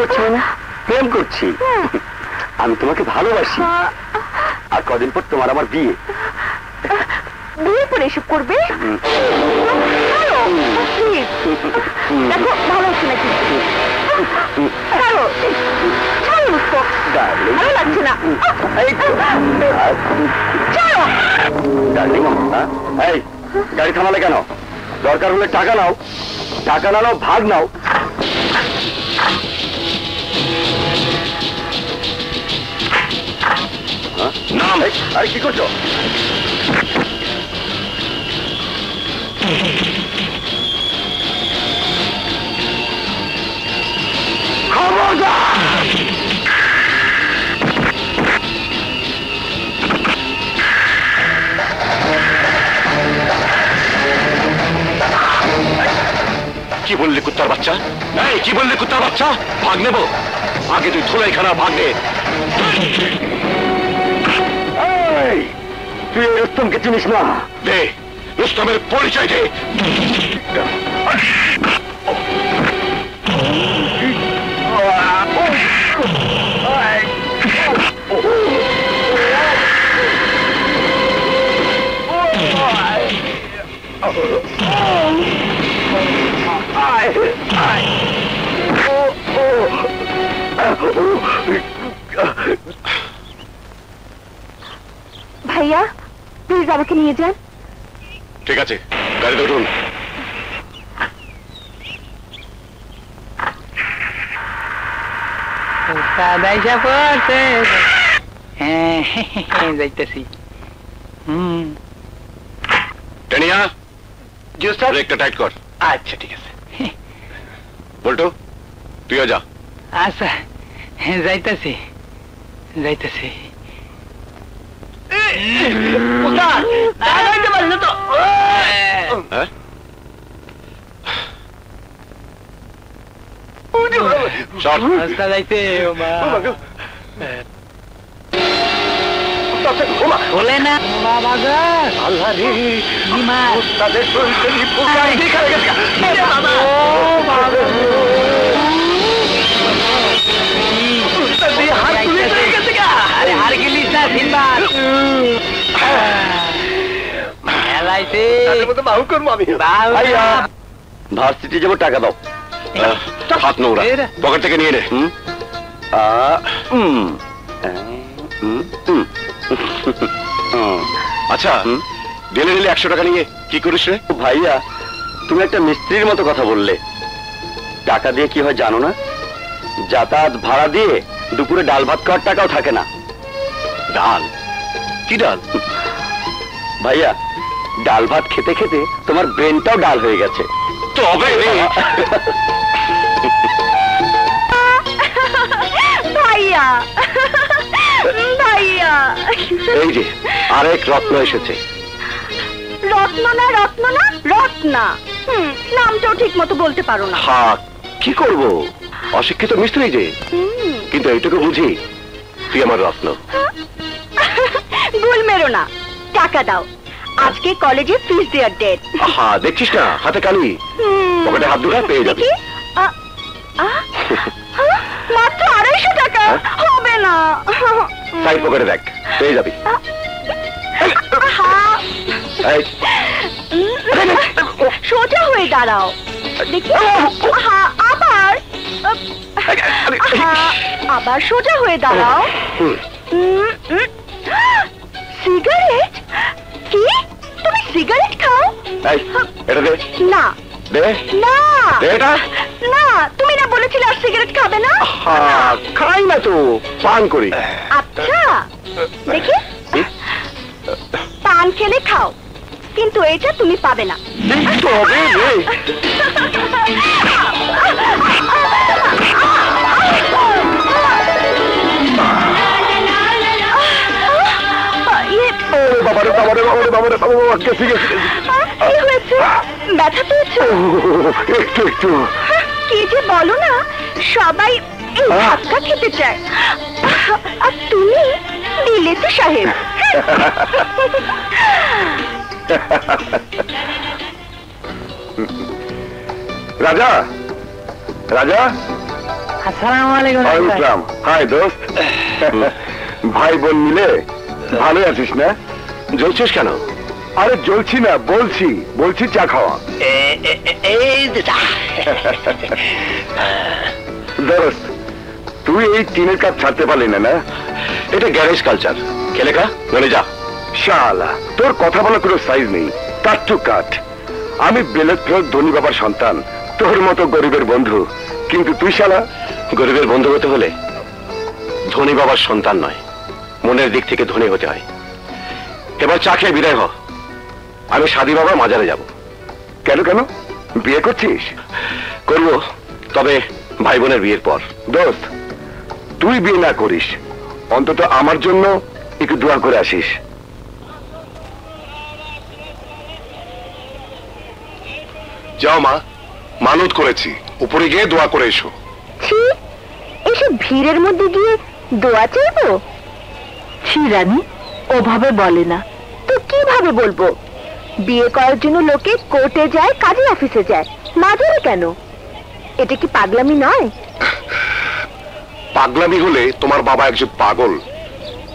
করছি মানে? প্রেম করছি। আমি তোমাকে ভালোবাসি। আর কদিন পর তোমার আমার বিয়ে। বিয়ে করে এসব করবে? দেখো ভালো হচ্ছে নাকি? ছাড়ো ছাড়ো, ভালো লাগছে না। ছাড়ো। এই গাড়ি থামালে কেন? দরকার হলে টাকা নাও, টাকা না নাও ভাগ নাও। আরে কি করছো? কি বললি কুত্তার বাচ্চা? এই কি বললি কুত্তার বাচ্চা? ভাগ নেব? আগে তুই ধুলাইখানা ভাগ নে। তুই রুস্তমকে চিনিস না? দে রুস্তমের পরিচয় দে। ভাইয়া প্লিজ আমাকে নিয়ে যান। ঠিক আছে, গাড়িতে উঠুন। যাইতেছি। টেনিয়া ব্রেকটা টাইট কর। আচ্ছা ঠিক আছে। বল্টু তুইও যা। আচ্ছা যাইতেছি যাইতেছি। বলে না বাবা গো, আল্লাহ রে তাদের হার গেলিস না সিনবাদ। ভার্সিটি যাবো, টাকা দাও। হাত নোংরা, পকেট থেকে নিয়ে নে। আচ্ছা ডেলে ডেলে 100 টাকা নিয়ে কি করিস রে? ভাইয়া তুমি একটা মিস্ত্রির মতো কথা বললে। টাকা দিয়ে কি হয় জানো না? যাতায়াত ভাড়া দিয়ে দুপুরে ডাল ভাত খাওয়ার টাকাও থাকে না। ডাল? কি ডাল? ভাইয়া ডাল ভাত খেতে খেতে তোমার ব্রেনটাও ডাল হয়ে গেছে। তবে ভাইয়া ভাইয়া এই যে আরেক রত্ন এসেছে। রত্ন না রত্ন না রত্না। নামটাও ঠিক মতো বলতে পারো না। হ্যাঁ কি করবো, অশিক্ষিত মিস্ত্রি যে। কিন্তু এইটুকু বুঝি তুই আমার রত্ন। ভুল মেরো না, টাকা দাও। আজকে কলেজে ফিস দেওয়ার ডেট। হ্যাঁ দেখছিস না, হাতে কালি, পকেটে হাত দুটা পেয়ে যাবি। মাত্র 250 টাকা হবে না। সাইড পকেটে দেখ, পেয়ে যাবি। সোজা হয়ে দাঁড়াও দেখি। আবার আবার সোজা হয়ে দাঁড়াও। সিগারেট? কি তুমি সিগারেট খাও? এটা দে না দে না এটা না, তুমি না বলেছিলে আর সিগারেট খাবে না? খাই না তো, পান করি। আচ্ছা দেখি, পান খেলে খাও, কিন্তু এটা তুমি পাবে না। ব্যথা পেয়েছো? একটু একটু। কি যে বলো না, সবাই এই ধাক্কা খেতে চায়, আর তুমি দিলেতে সাহেব। রাজা রাজা আসসালামু আলাইকুম ইসলাম, হাই দোস্ত। ভাই বোন মিলে ভালো আছিস না? জ্বলছিস কেন? আরে জ্বলছি না, বলছি বলছি চা খাওয়া। এই দোস্ত, তুই এই টিনের কাজ ছাড়তে পারলি না? না, এটা গ্যারেজ কালচার। খেলে খা, নলে যা। শালা, তোর কথা বলা কোনো সাইজ নেই। কাট টু কাট। আমি বেলেত ফেরত ধনী বাবার সন্তান, তোর মতো গরিবের বন্ধু। কিন্তু তুই শালা, গরিবের বন্ধু হতে হলে ধনী বাবার সন্তান নয়, মনের দিক থেকে ধনী হতে হয়। এবার চা খেয়ে বিদায় হ। আমি সাদি বাবা মাজারে যাব। কেন কেন, বিয়ে করছিস? করব, তবে ভাই বোনের বিয়ের পর। দোস্ত, তুই বিয়ে না করিস, অন্তত আমার জন্য একটু দোয়া করে আসিস। যাও মা, মানত করেছি, উপরে গিয়ে দোয়া করে এসো। ছি, এসব ভিড়ের মধ্যে গিয়ে দোয়া চাইবো? ছি রানী, ওভাবে বলে না তো কিভাবে বলবো? বিয়ে করার জন্য লোকে কোর্টে যায়, কাজী অফিসে যায়, মাজারে কেন? এটা কি পাগলামি নয়? পাগলামি হলে তোমার বাবা একজন পাগল,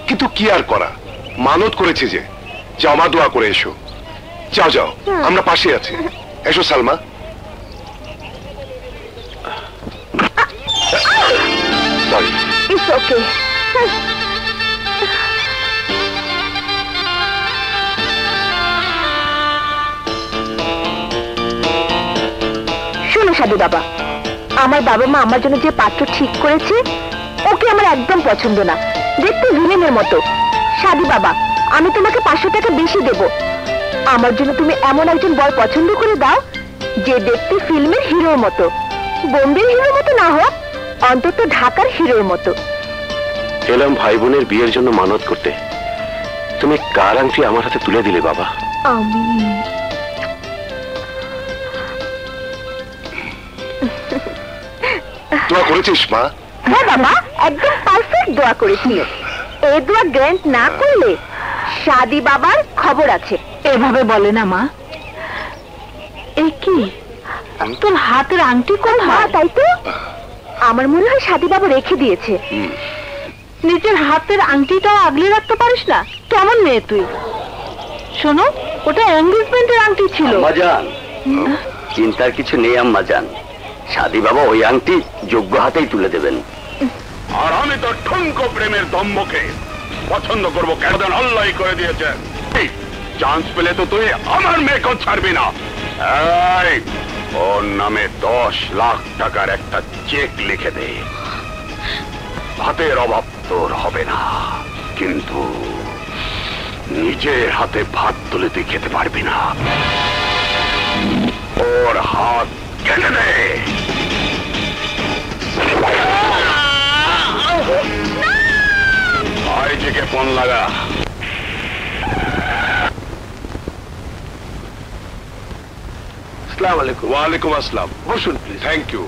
কিন্তু কি আর করা, মানত করেছে যে। যাও মা, দোয়া করে এসো। যাও যাও, আমরা পাশে আছি। এসো সালমা। সরি। It's okay. শোনো সাধু বাবা, আমার বাবা মা আমার জন্য যে পাত্র ঠিক করেছে ওকে আমার একদম পছন্দ না, দেখতে ভিলেনের মতো। সাধু বাবা, আমি তোমাকে 500 টাকা বেশি দেব। আমার জন্য তুমি এমন একজন বর পছন্দ করে দাও যে দেখতে ফিল্মের হিরোর মতো, বোম্বের হিরোর মতো না হোক, অন্তত ঢাকার হিরোর মতো। এলাম ভাই বোনের বিয়ের জন্য মানত করতে, তুমি কার আংটি আমার হাতে তুলে দিলে বাবা? আমি দোয়া করেছিস মা? হ্যাঁ বাবা, একদম পারফেক্ট দোয়া করেছিল। এই দোয়া গ্র্যান্ট না করলে সাদি বাবার খবর আছে। এভাবে বলে না মা। এই কি, তোর হাতের আংটি কোন? হ্যাঁ তাই তো, আমার মনে হয় সাদি বাবা রেখে দিয়েছে। নিজের হাতের আংটিটাও আগলে রাখতে পারিস না? কেমন মেয়ে তুই? শোনো, ওটা এঙ্গেজমেন্টের আংটি ছিল। আম্মাজান, চিন্তার কিছু নেই আম্মাজান, সাদি বাবা ওই আংটি যোগ্য হাতেই তুলে দেবেন। আর আমি তো ঠুনকো প্রেমের দম্ভকে পছন্দ করবো কেন? আল্লাহ করে দিয়েছে। চান্স পেলে তো তুই আমার মেয়েকে ছাড়বি না। এই, ওর নামে 10 লাখ টাকার একটা চেক লিখে দে। ভাতের অভাব তোর হবে না, কিন্তু নিজের হাতে ভাত তুলে তুই খেতে পারবি না। ওর হাত কেটে দে। আইজিকে ফোন লাগা। আসসালামু আলাইকুম। ওয়ালাইকুম আসসালাম। বসুন প্লিজ। Thank you.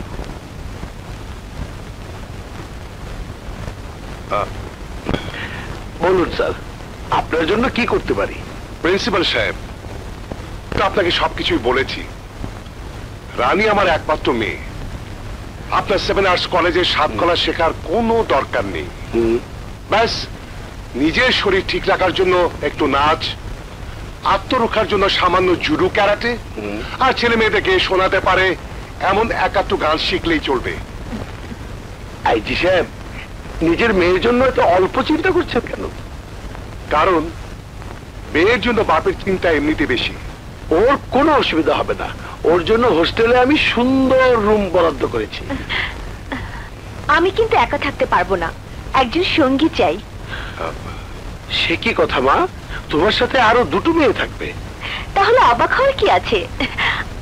বলুন স্যার, আপনার জন্য কি করতে পারি? প্রিন্সিপাল সাহেব, তো আপনাকে সবকিছুই বলেছি। রানী আমার একমাত্র মেয়ে। আপনার 7 আর্টস কলেজে 7 কলা শেখার কোনো দরকার নেই। ব্যাস নিজের শরীর ঠিক রাখার জন্য একটু নাচ, আত্মরক্ষার জন্য সামান্য জুডো, ক্যারাটে, আর ছেলে মেয়েদেরকে শোনাতে পারে এমন একাত্ম গান শিখলেই চলবে। আইজি সাহেব, নিজের মেয়ের জন্য এত অল্প চিন্তা করছেন কেন? কারণ মেয়ের জন্য বাপের চিন্তা এমনিতে বেশি। ওর কোনো অসুবিধা হবে না, ওর জন্য হোস্টেলে আমি সুন্দর রুম বরাদ্দ করেছি। আমি কিন্তু একা থাকতে পারবো না, একজন সঙ্গী চাই। সে কি কথা মা, তোমার সাথে আরো 2টো মেয়ে থাকবে। তাহলে অবাক হওয়ার কি আছে?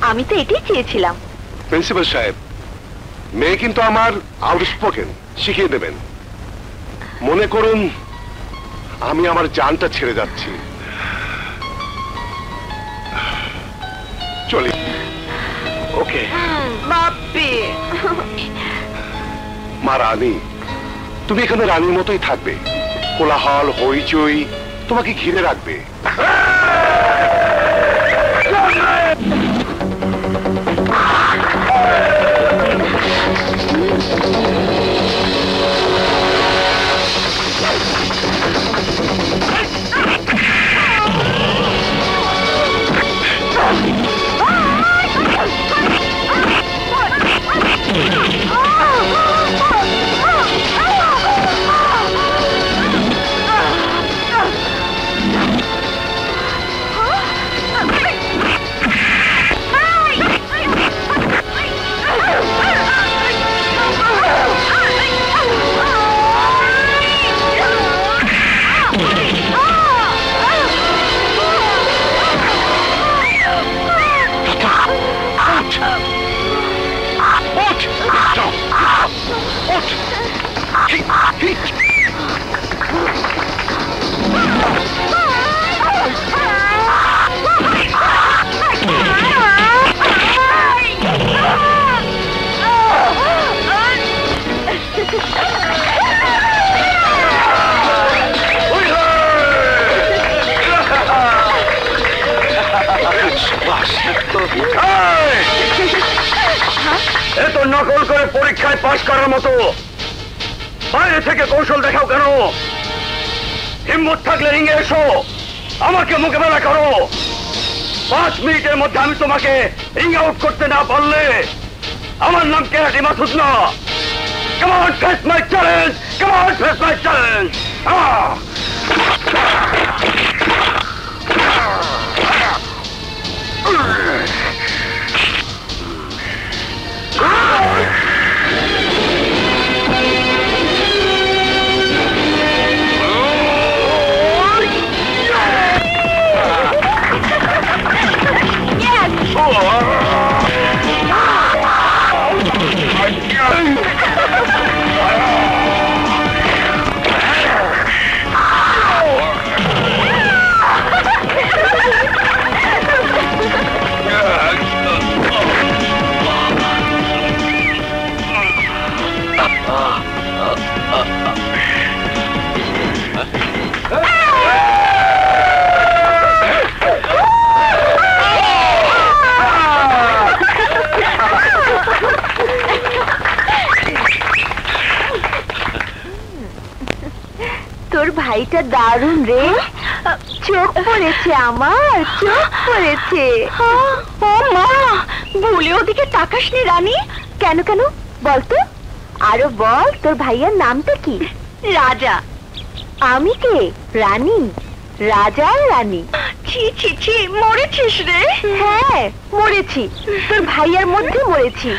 আমি তো এটাই চেয়েছিলাম। প্রিন্সিপাল সাহেব, মেয়ে কিন্তু আমার আউটস্পোকেন, শিখিয়ে দেবেন। মনে করুন আমি আমার জানটা ছেড়ে যাচ্ছি। চলি। ওকে। বাপি, মা রানী, তুমি এখানে রানীর মতোই থাকবে। কোলাহল হইচই তোমাকে ঘিরে রাখবে। এত নকল করে পরীক্ষায় পাশ করার মতো বাইরে থেকে কৌশল দেখাও কেন? হিম্মত থাকলে রিঙে এসো, আমাকে মোকাবেলা করো। 5 মিনিটের মধ্যে আমি তোমাকে রিং আউট করতে না পারলে আমার নাম কেরাটি মাসুদ না। Come on, face my challenge! Come on, face my challenge! তোর ভাইটা দারুণ রে, চোখ পড়েছে, আমার চোখ পড়েছে। ও মা, ভুলে ওদিকে তাকাসনি রানী। কেন কেন বলতো, আরো বল, তোর ভাইয়ার নামটা কি? রাজা। আমি কে? রানী। রাজা আর রানী। ছি ছি ছি, মরেছিস রে? হ্যাঁ মরেছি, তোর ভাইয়ার মধ্যে মরেছি।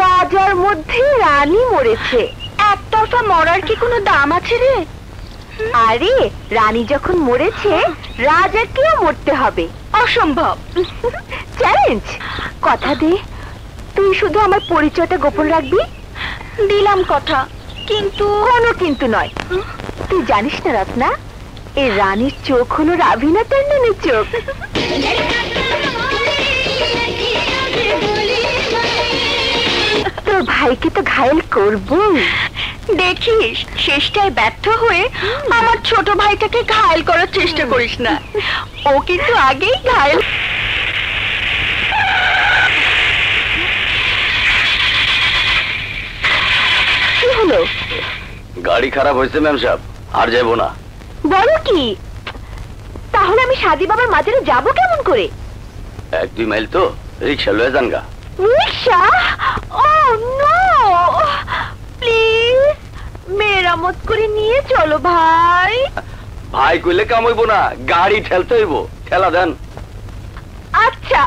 রাজার মধ্যে রানী মরেছে। একতরফা মরার কি কোনো দাম আছে রে? আরে রানী যখন মরেছে, রাজাকেও মরতে হবে। অসম্ভব। চ্যালেঞ্জ। কথা দে, তুই শুধু আমার পরিচয়টা গোপন রাখবি। দিলাম কথা, কিন্তু কোনো কিন্তু নয়। তুই জানিস না রত্না, এই রানীর চোখ হলো রাভিনা ট্যান্ডনের চোখ। তোর ভাইকে তো ঘায়েল করবো। দেখিস শেষটায় ব্যর্থ হয়ে আমার ছোট ভাইটাকে ঘায়েল করার চেষ্টা করিস না। ও কিন্তু আগেই ঘায়েল। কি হলো? গাড়ি খারাপ হয়েছে ম্যাম সাহেব, আর যাবো না। বলো কি? তাহলে আমি সাদি বাবার মাজারে যাবো কেমন করে? 1-2 মাইল তো, রিক্সা লয়ে যান গা। রিক্সা? ও নো, প্লিজ মেরামত করে নিয়ে চলো ভাই। ভাই কইলে কাম হইব না, গাড়ি ঠেলতে হইব। ঠেলা দেন। আচ্ছা।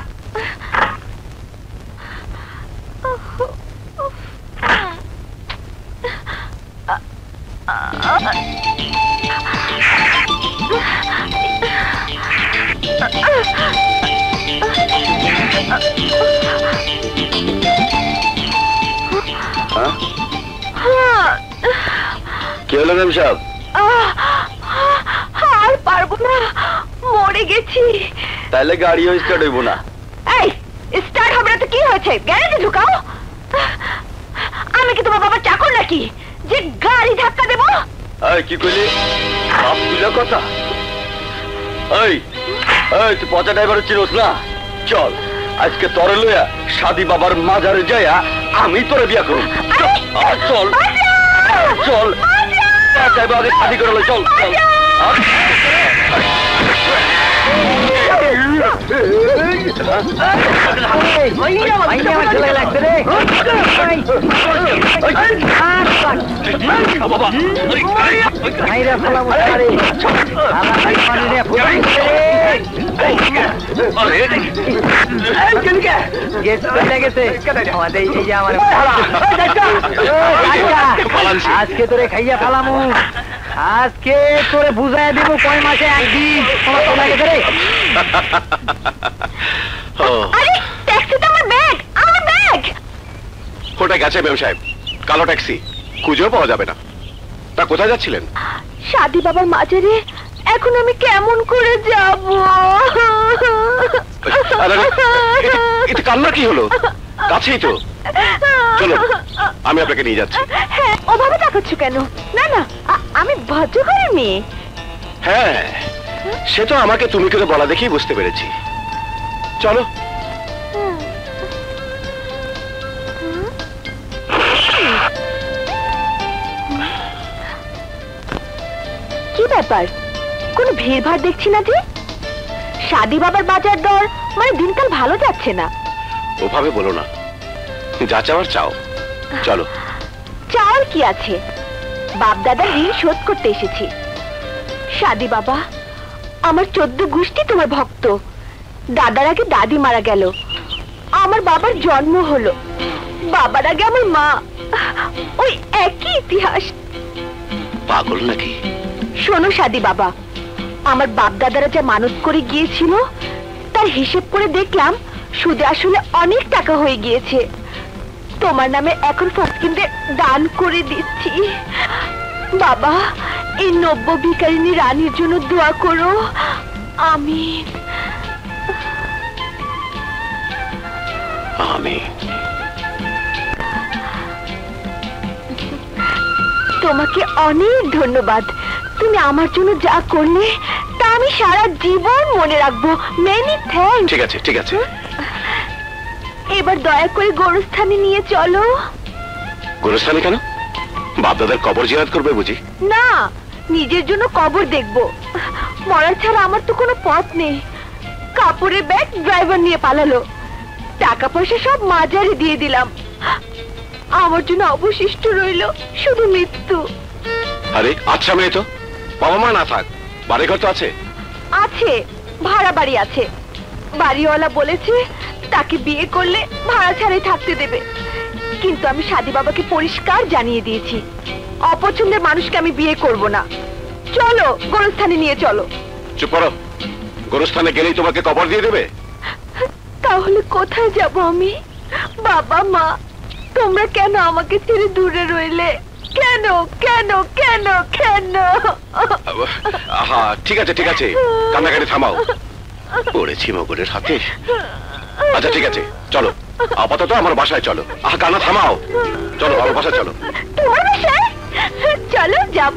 কি হলো ম্যাম সাহেব? আর পারবো না, মরে গেছি। তাহলে গাড়িও স্টার্ট হইব না। এই স্টার্ট হবে না তো কি হয়েছে? গ্যারেজে ঢুকাও। আমি কি তোমার বাবার চাকর নাকি যে গাড়ি ধাক্কা দেবো? এই কি কইলি? বাপ তুলে কথা। এই এই তুই পচা ড্রাইভার চিনোস না? চল আজকে তোরে লইয়া সাদি বাবার মাজারে যাইয়া আমি তোরে বিয়া করব। চল চল, ড্রাইভার আগে শাদি করে লই। চল চল। আজকে তোরে খাইয়া ফেলামু, আজকে তোরে বুঝাই দিব কয় মাসে একদিন। আরে ট্যাক্সিতে আমার ব্যাগ, আমার ব্যাগ। কোথায় গেছে ম্যাম সাহেব? কালো ট্যাক্সি খুঁজেও পাওয়া যাবে না। তা কোথায় যাচ্ছিলেন? সাদি বাবার মাজারে এখন আমি কেমন করে যাব? আরে, এতে কান্নার কি হলো? কাছেই তো, চলো আমি আপনাকে নিয়ে যাচ্ছি। হ্যাঁ, ওভাবে তাকাচ্ছ কেন? না না, আমি ভদ্রঘরের মেয়ে। হ্যাঁ, সে তো আমাকে তুমি করে বলা দেখেই বুঝতে পেরেছি। চলো। কি ব্যাপার, কোনো ভিড় ভাড় দেখছি না যে? সাদি বাবার বাজার দর মানে দিনকাল ভালো যাচ্ছে না। ওভাবে বলো না, যা চাওয়ার চাও। চলো। চাওয়ার কি আছে, বাপ দাদার ঋণ শোধ করতে এসেছি। সাদি বাবা, আমার 14 গোষ্ঠী তোমার ভক্ত। দাদার আগে দাদি মারা গেল, আমার বাবার জন্ম হলো, বাবার আগে আমার মা, ওই একই ইতিহাস। পাগল নাকি? শোনো সাদি বাবা, আমার বাপ দাদারা যা মানত করে গিয়েছিল তার হিসেব করে দেখলাম সুদে আসলে অনেক টাকা হয়ে গিয়েছে। তোমার নামে এখন ফকিরদের দান করে দিচ্ছি। বাবা, এই নব্য ভিখারিনী রানীর জন্য দোয়া করো। আমিন। আমিন। তোমাকে অনেক ধন্যবাদ। তুমি আমার জন্য যা করলে তা আমি সারা জীবন মনে রাখবো। Many thanks. ঠিক আছে, ঠিক আছে। এবার দয়া করে গোরস্থানে নিয়ে চলো। গোরস্থানে কেন? বাপ দাদার কবর জিয়ারত করবে বুঝি? না, নিজের জন্য কবর দেখবো। মরার ছাড়া আমার তো কোনো পথ নেই। কাপড়ের ব্যাগ ড্রাইভার নিয়ে পালালো, টাকা পয়সা সব মাজারে দিয়ে দিলাম। আমার জন্য অবশিষ্ট রইল শুধু মৃত্যু। আরে আচ্ছা মেয়ে তো, বাবা মা না থাক, বাড়ি ঘর তো আছে। আছে, ভাড়া বাড়ি আছে। বাড়িওয়ালা বলেছে তাকে বিয়ে করলে ভাড়া ছাড়াই থাকতে দেবে, কিন্তু আমি সাদি বাবাকে পরিষ্কার জানিয়ে দিয়েছি অপছন্দের মানুষকে আমি বিয়ে করব না। চলো গোরস্থানে নিয়ে চলো। চুপ করো, গোরস্থানে গেলেই তোমাকে কবর দিয়ে দেবে? তাহলে কোথায় যাব আমি? বাবা মা, তোমরা কেন আমাকে ছেড়ে দূরে রইলে? কেন কেন কেন কেন? আহা, ঠিক আছে ঠিক আছে, কান্নাকাটি থামাও। পড়েছি মগরের হাতে। আচ্ছা ঠিক আছে, চলো আপাতত আমার বাসায় চলো। আহা, কান্না থামাও, চলো আমার বাসায় চলো। তোমার বাসায়? চলো যাব।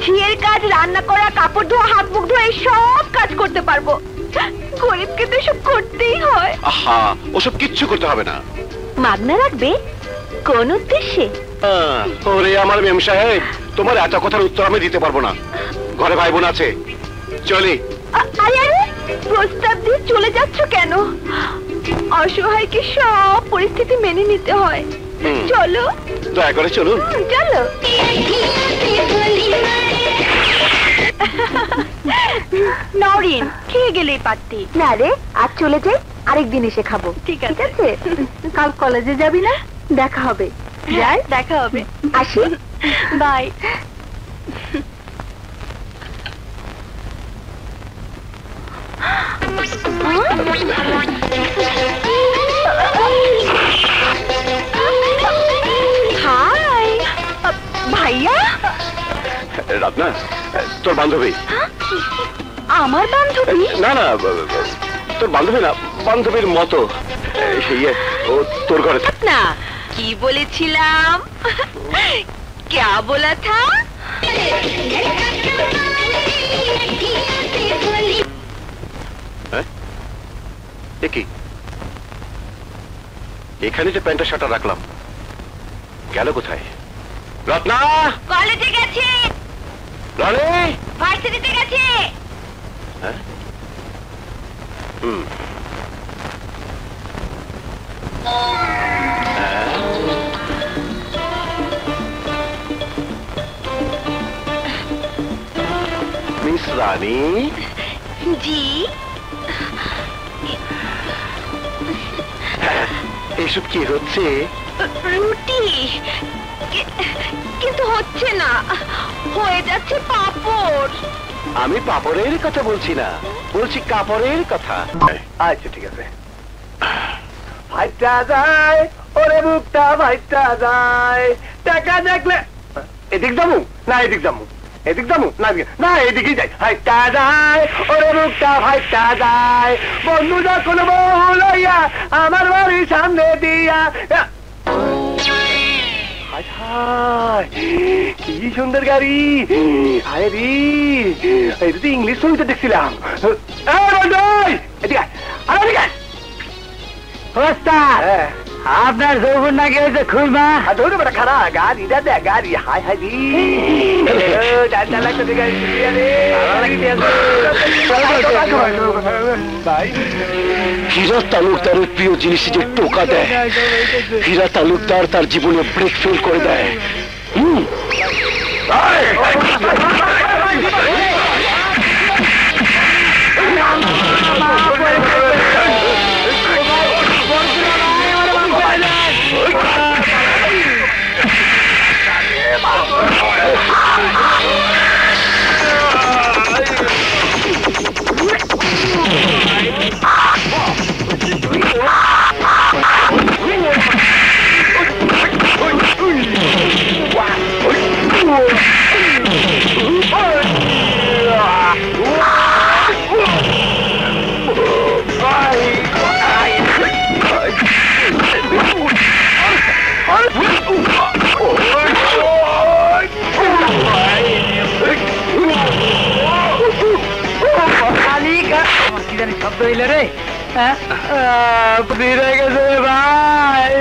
ঝিয়ের কাজ, রান্না করা, কাপড় ধোয়া, হাত মুখ ধোয়া, এই সব কাজ করতে পারবো। গরিবকে তো এসব করতেই হয়। আহা, ওসব কিচ্ছু করতে হবে না। মাগনা রাখবে কোন উদ্দেশ্যে? ওরে আমার মেম সাহেব, তোমার এত কথার উত্তর আমি দিতে পারবো না। ঘরে ভাই বোন আছে, চলি। আরে আরে, প্রস্তাব দিয়ে চলে যাচ্ছ কেন? অসহায়কে সব পরিস্থিতি মেনে নিতে হয়। চলো, দয়া করে চলুন। চলো। নরিন, খেয়ে গেলেই পারতি। না রে, আজ চলে যাই, আরেকদিন এসে খাবো। ঠিক আছে। কাল কলেজে যাবি না? দেখা হবে। যাই, দেখা হবে। আসি, বাই। হাই ভাইয়া। রত্না, তোর বান্ধবী? আমার বান্ধবী? না না, তোর বান্ধবী না, বান্ধবীর মতো। ও তোর ঘরে না, কি বলেছিলাম? क्या बोला था? কি এখানে যে প্যান্টের শার্টটা রাখলাম, গেল কোথায়? রত্না! কলেজে গেছে। রনি! ভার্সিটিতে গেছে। হ্যাঁ? মিস রানী? জি। এসব কি হচ্ছে? রুটি, কিন্তু হচ্ছে না, হয়ে যাচ্ছে পাপড়। আমি পাপড়ের কথা বলছি না, বলছি কাপড়ের কথা। আচ্ছা ঠিক আছে। ভাইটা যায়, ওরে মুখটা ভাইটা যায়, টাকা দেখলে। এদিক যাবো না এদিক যাবো, এদিক যাবো না না এদিকেই যাই। হাইটা যায় ওরে মুখটা ফাইটা যায়, বন্ধু যখন বউ লইয়া আমার বাড়ির সামনে দিয়া। হায় হায় কি সুন্দর গাড়ি, হায় রে এটা তো ইংলিশ ছবিতে দেখছিলাম। এদিকে এদিকে আপনার যৌবন নাকি হয়েছে খুলমা ধরো বেটা খারাপ গাড়ি দাদা গাড়ি। হাই হাই হীরা তালুকদারের প্রিয় জিনিস যে টোকা দেয়, হীরা তালুকদার তার জীবনে ব্রেক ফেল করে দেয়। শব্দ হইল রে, হয়ে গেছে ভাই।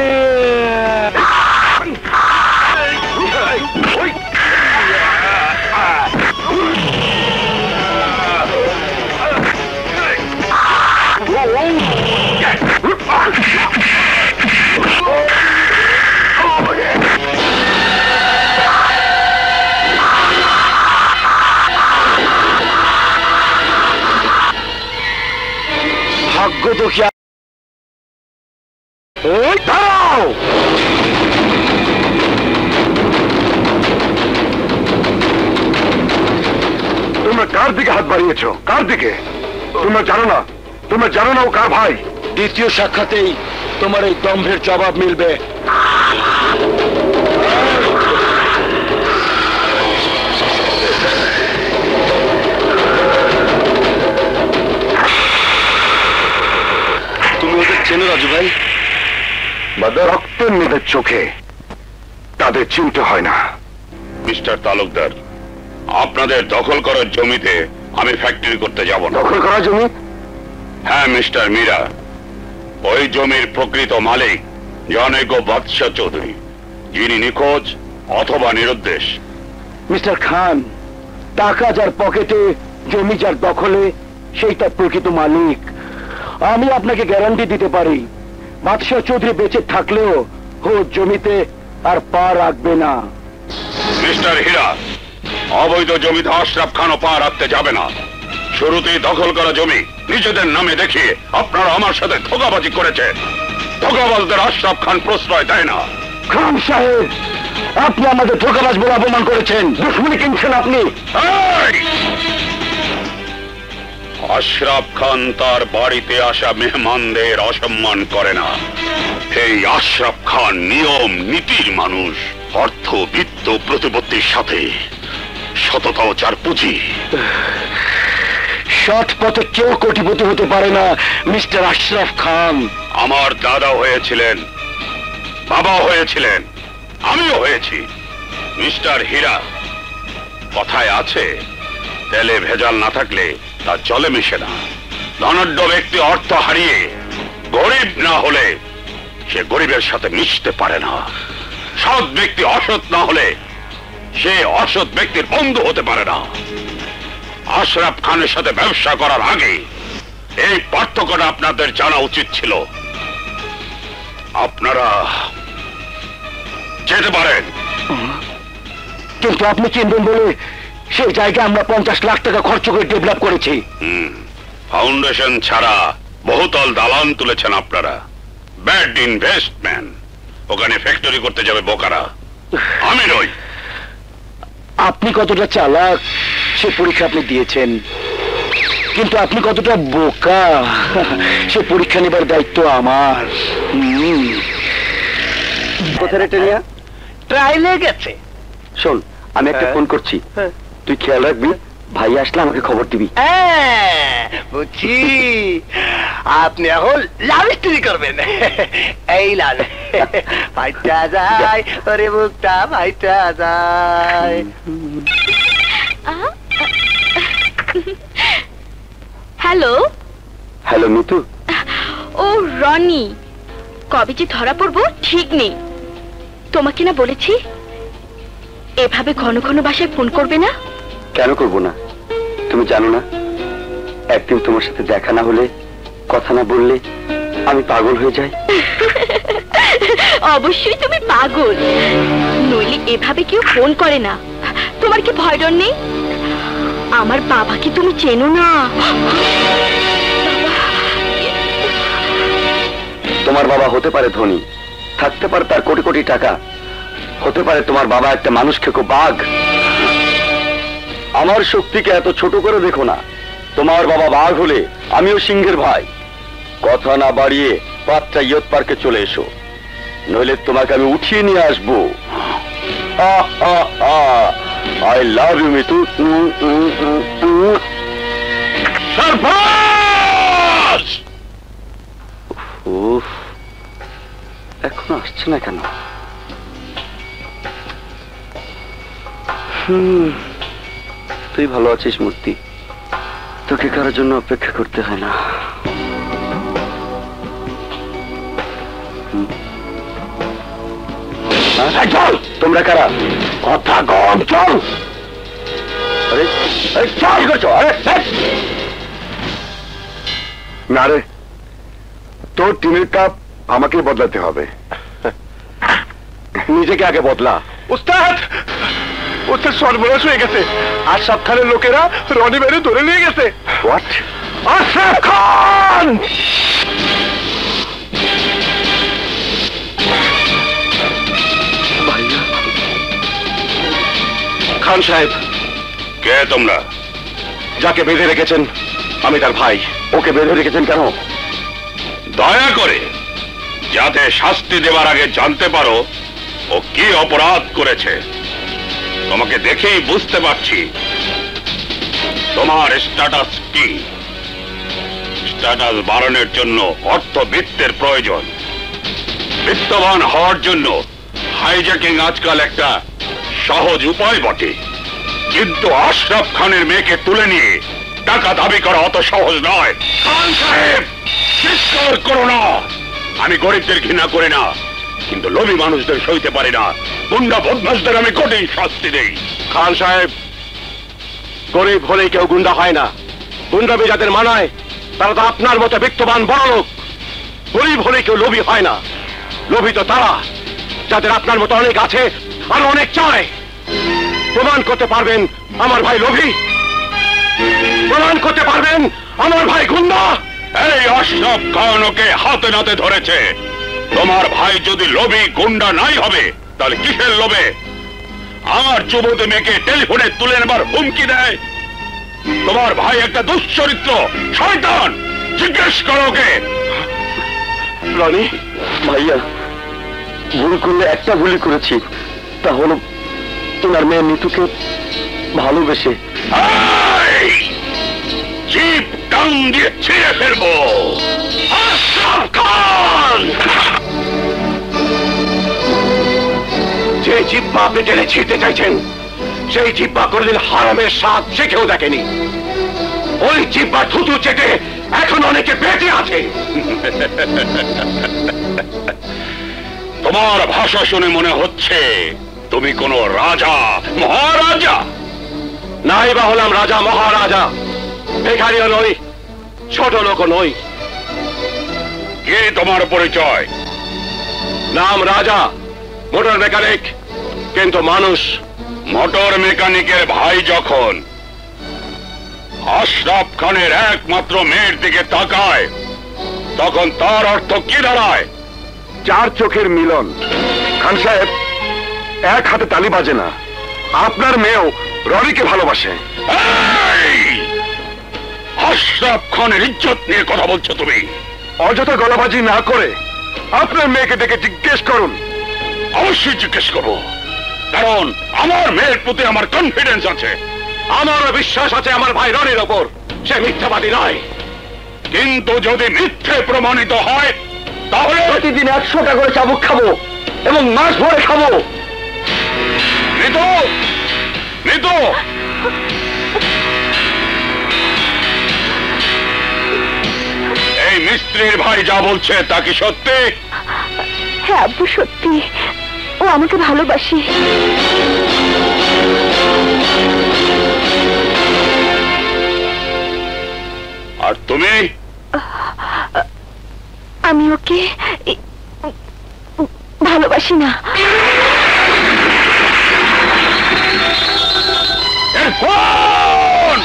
ভাগ্য তো কি দাঁড়াও, তোমরা কার দিকে হাত বাড়িয়েছো? কার দিকে? তোমরা জানো না, তোমরা জানো না ও কার ভাই? দ্বিতীয় সাক্ষাতেই তোমার এই দম্ভের জবাব মিলবে। তুমি ওদের চেনো রাজু ভাই? রক্তের মেয়েদের চোখে তাদের চিনতে হয় না। মিস্টার তালুকদার, আপনাদের দখল করার জমিতে আমি ফ্যাক্টরি করতে যাব না। দখল করা জমি? হ্যাঁ মিস্টার মীরা, ওই জমির প্রকৃত মালিক জনৈক বাদশাহ চৌধুরী, যিনি নিখোঁজ অথবা নিরুদ্দেশ। মিস্টার খান, টাকা যার পকেটে, জমি যার দখলে, সেই তার প্রকৃত মালিক। আমি আপনাকে গ্যারান্টি দিতে পারি, বাদশাহ চৌধুরী বেঁচে থাকলেও ও জমিতে আর পা রাখবে না। মিস্টার হীরা, অবৈধ জমিতে আশরাফ খানও পা রাখতে যাবে না। শুরুতেই দখল করা জমি নিজেদের নামে দেখিয়ে আপনারা আমার সাথে ধোঁকাবাজি করেছে। ধোঁকাবাজদের আশরাফ খান প্রশ্রয় দেয় না। খান সাহেব, আপনি আমাদের ধোঁকাবাজ বলে অপমান করেছেন, দুশ্মনী কিনছেন আপনি। আশরাফ খান তার বাড়িতে আসা মেহমানদের অসম্মান করে না। এই আশরাফ খান নিয়ম নীতির মানুষ, অর্থ বিত্ত প্রতিপত্তির সাথে সততাও যার পুঁজি। সৎ পথে কেউ কোটিপতি হতে পারে না মিস্টার আশরাফ খান। আমার দাদা হয়েছিলেন, বাবা হয়েছিলেন, আমিও হয়েছি। মিস্টার হীরা, কথায় আছে তেলে ভেজাল না থাকলে তা জলে মিশে না। ধনাঢ্য ব্যক্তি অর্থ হারিয়ে গরিব না হলে সে গরিবের সাথে মিশতে পারে না। সৎ ব্যক্তি অসৎ না হলে সে অসৎ ব্যক্তির বন্ধু হতে পারে না। আশরাফ খানের সাথে ব্যবসা করার আগে এই পার্থক্যটা আপনাদের জানা উচিত ছিল। আপনারা যেতে পারেন। কিন্তু আপনি চিনবেন বলে সেই জায়গায় আমরা 50 লাখ টাকা খরচ করে ডেভেলপ করেছি। ফাউন্ডেশন ছাড়া বহুতল দালান তুলেছেন আপনারা। Bad investment. ওখানে ফ্যাক্টরি করতে যাবে বোকারা, আমি নই। আপনি কতটা চালাক সে পরীক্ষা আপনি দিয়েছেন, কিন্তু আপনি কতটা বোকা সে পরীক্ষা নেবার দায়িত্ব আমার। কোথায় টেনিয়া ট্রাইলে গেছে। শোন, আমি একটা ফোন করছি, তুই খেয়াল রাখবি, ভাই আসলে আমাকে খবর দিবি। বুঝছি, আপনি এখন লাভ স্টোরি করবেন। এই লাল ভাইটা যায়, ওরে বুকটা ভাইটা যায়। Hello hello Mitu. ও রনি, কবে যে ধরা পড়বো ঠিক নেই। তোমাকে না বলেছি এভাবে ঘন ঘন বাসায় ফোন করবে না। কেন করবো না? তুমি জানো না, একদিন তোমার সাথে দেখা না হলে, কথা না বললে আমি পাগল হয়ে যাই। অবশ্যই তুমি পাগল, নইলে এভাবে কেউ ফোন করে না। তোমার কি ভয় ডর নেই? আমার বাবাকে তুমি চেনো না। তোমার বাবা হতে পারে ধনী, থাকতে পারে তার কোটি কোটি টাকা, হতে পারে তোমার বাবা একটা মানুষ খেকো বাঘ। আমার শক্তিকে এত ছোট করে দেখো না। তোমার বাবা বাঘ হলে আমিও সিংহের ভাই। কথা না বাড়িয়ে 5টা ইয়ত পার্কে চলে এসো, নইলে তোমাকে আমি উঠিয়ে নিয়ে আসবো। I love you Mitu. উফ, এখনো আসছে না কেন? তুই ভালো আছিস মূর্তি? তোকে কারোর জন্য অপেক্ষা করতে হয় না। চল, তোমরা কারা? কথা কম, চল। আরে চল, কি করছো? না রে, তোর টিনের কাপ আমাকে বদলাতে হবে। নিজেকে আগে বদলা। উস্তাদ, উস্তাদ সর্বনাশ হয়ে গেছে। আশরাফ খানের লোকেরা রনি বেরু ধরে নিয়ে গেছে। হোয়াট? আশরাফ খান! খান সাহেব, কে তোমরা? যাকে বেঁধে রেখেছেন আমি তার ভাই। ওকে বেঁধে রেখেছেন কেন? দয়া করে যাতে শাস্তি দেওয়ার আগে জানতে পারো ও কি অপরাধ করেছে। তোমাকে দেখেই বুঝতে পারছি তোমার স্ট্যাটাস কি। স্ট্যাটাস বাড়ানোর জন্য অর্থবিত্তের প্রয়োজন। বিত্তবান হওয়ার জন্য হাইজ্যাকিং আজকাল একটা সহজ উপায় বটে, কিন্তু আশরাফ খানের মেয়েকে তুলে নিয়ে টাকা দাবি করা অত সহজ নয়। খান সাহেব, চিৎকার করো না। আমি গরিবদের ঘৃণা করি না, কিন্তু লোভী মানুষদের সইতে পারি না। গুন্ডা বদমাশদের আমি কঠিন শাস্তি দেই। খান সাহেব, গরিব হলেই কেউ গুন্ডা হয় না। গুন্ডামি যাদের মানায় তারা তো আপনার মতো বিত্তবান বড় লোক। গরিব হলে কেউ লোভী হয় না। লোভী তো তারা যাদের আপনার মতো অনেক আছে আর অনেক চায়। প্রমাণ করতে পারবেন আমার ভাই লোভী? প্রমাণ করতে পারবেন আমার ভাই গুন্ডা? এই আশরাফ খান ওকে হাতে নাতে ধরেছে। তোমার ভাই যদি লোভী গুন্ডা নাই হবে তাহলে কিসের লোভে আমার যুবতী মেয়েকে টেলিফোনে তুলে নেবার হুমকি দেয়? তোমার ভাই একটা দুশ্চরিত্র শয়তান। জিজ্ঞেস করো ওকে। রনি ভাইয়া, ভুল করলে একটা ভুলই করেছি, তা হলো তোমার মেয়ে মিতুকে ভালোবেসে। জিপ টাং দিয়ে ছিঁড়ে ফেলবো। আশরাফ খান! যে জিব্বা আপনি টেনে ছিঁড়তে চাইছেন সেই জিব্বা কোনদিন হারামের স্বাদ চেখেও দেখেনি। ওই জিব্বা থুতু চেটে এখন অনেকে বেঁচে আছে। তোমার ভাষা শুনে মনে হচ্ছে তুমি কোন রাজা মহারাজা। নাই বা হলাম রাজা মহারাজা, ভিখারিও নই, ছোট লোকও নই। কে তোমার পরিচয়? নাম রাজা, মোটর মেকানিক, কিন্তু মানুষ। মোটর মেকানিকের ভাই যখন আশরাফ খানের একমাত্র মেয়ের দিকে তাকায় তখন তার অর্থ কি দাঁড়ায়? 4 চোখের মিলন। খান সাহেব, এক হাতে তালি বাজে না। আপনার মেয়েও রনিকে ভালোবাসে। এই! আশরাফ খানের ইজ্জত নিয়ে কথা বলছো তুমি? অযথা গলাবাজি না করে আপনার মেয়েকে ডেকে জিজ্ঞেস করুন। অবশ্যই জিজ্ঞেস করবো। কারণ আমার মেয়ের প্রতি আমার কনফিডেন্স আছে। আমারও বিশ্বাস আছে আমার ভাই রনির ওপর, সে মিথ্যাবাদী নয়। কিন্তু যদি মিথ্যে প্রমাণিত হয় তাহলে প্রতিদিন 100টা করে চাবুক খাবো এবং মাস ভরে খাবো। মিতু, মিতু, এই মিস্ত্রির ভাই যা বলছে তা কি সত্যি? হ্যাঁ আব্বু, সত্যি ও আমাকে ভালোবাসে। আর তুমি? আমি ওকে ভালোবাসি না। এরফান!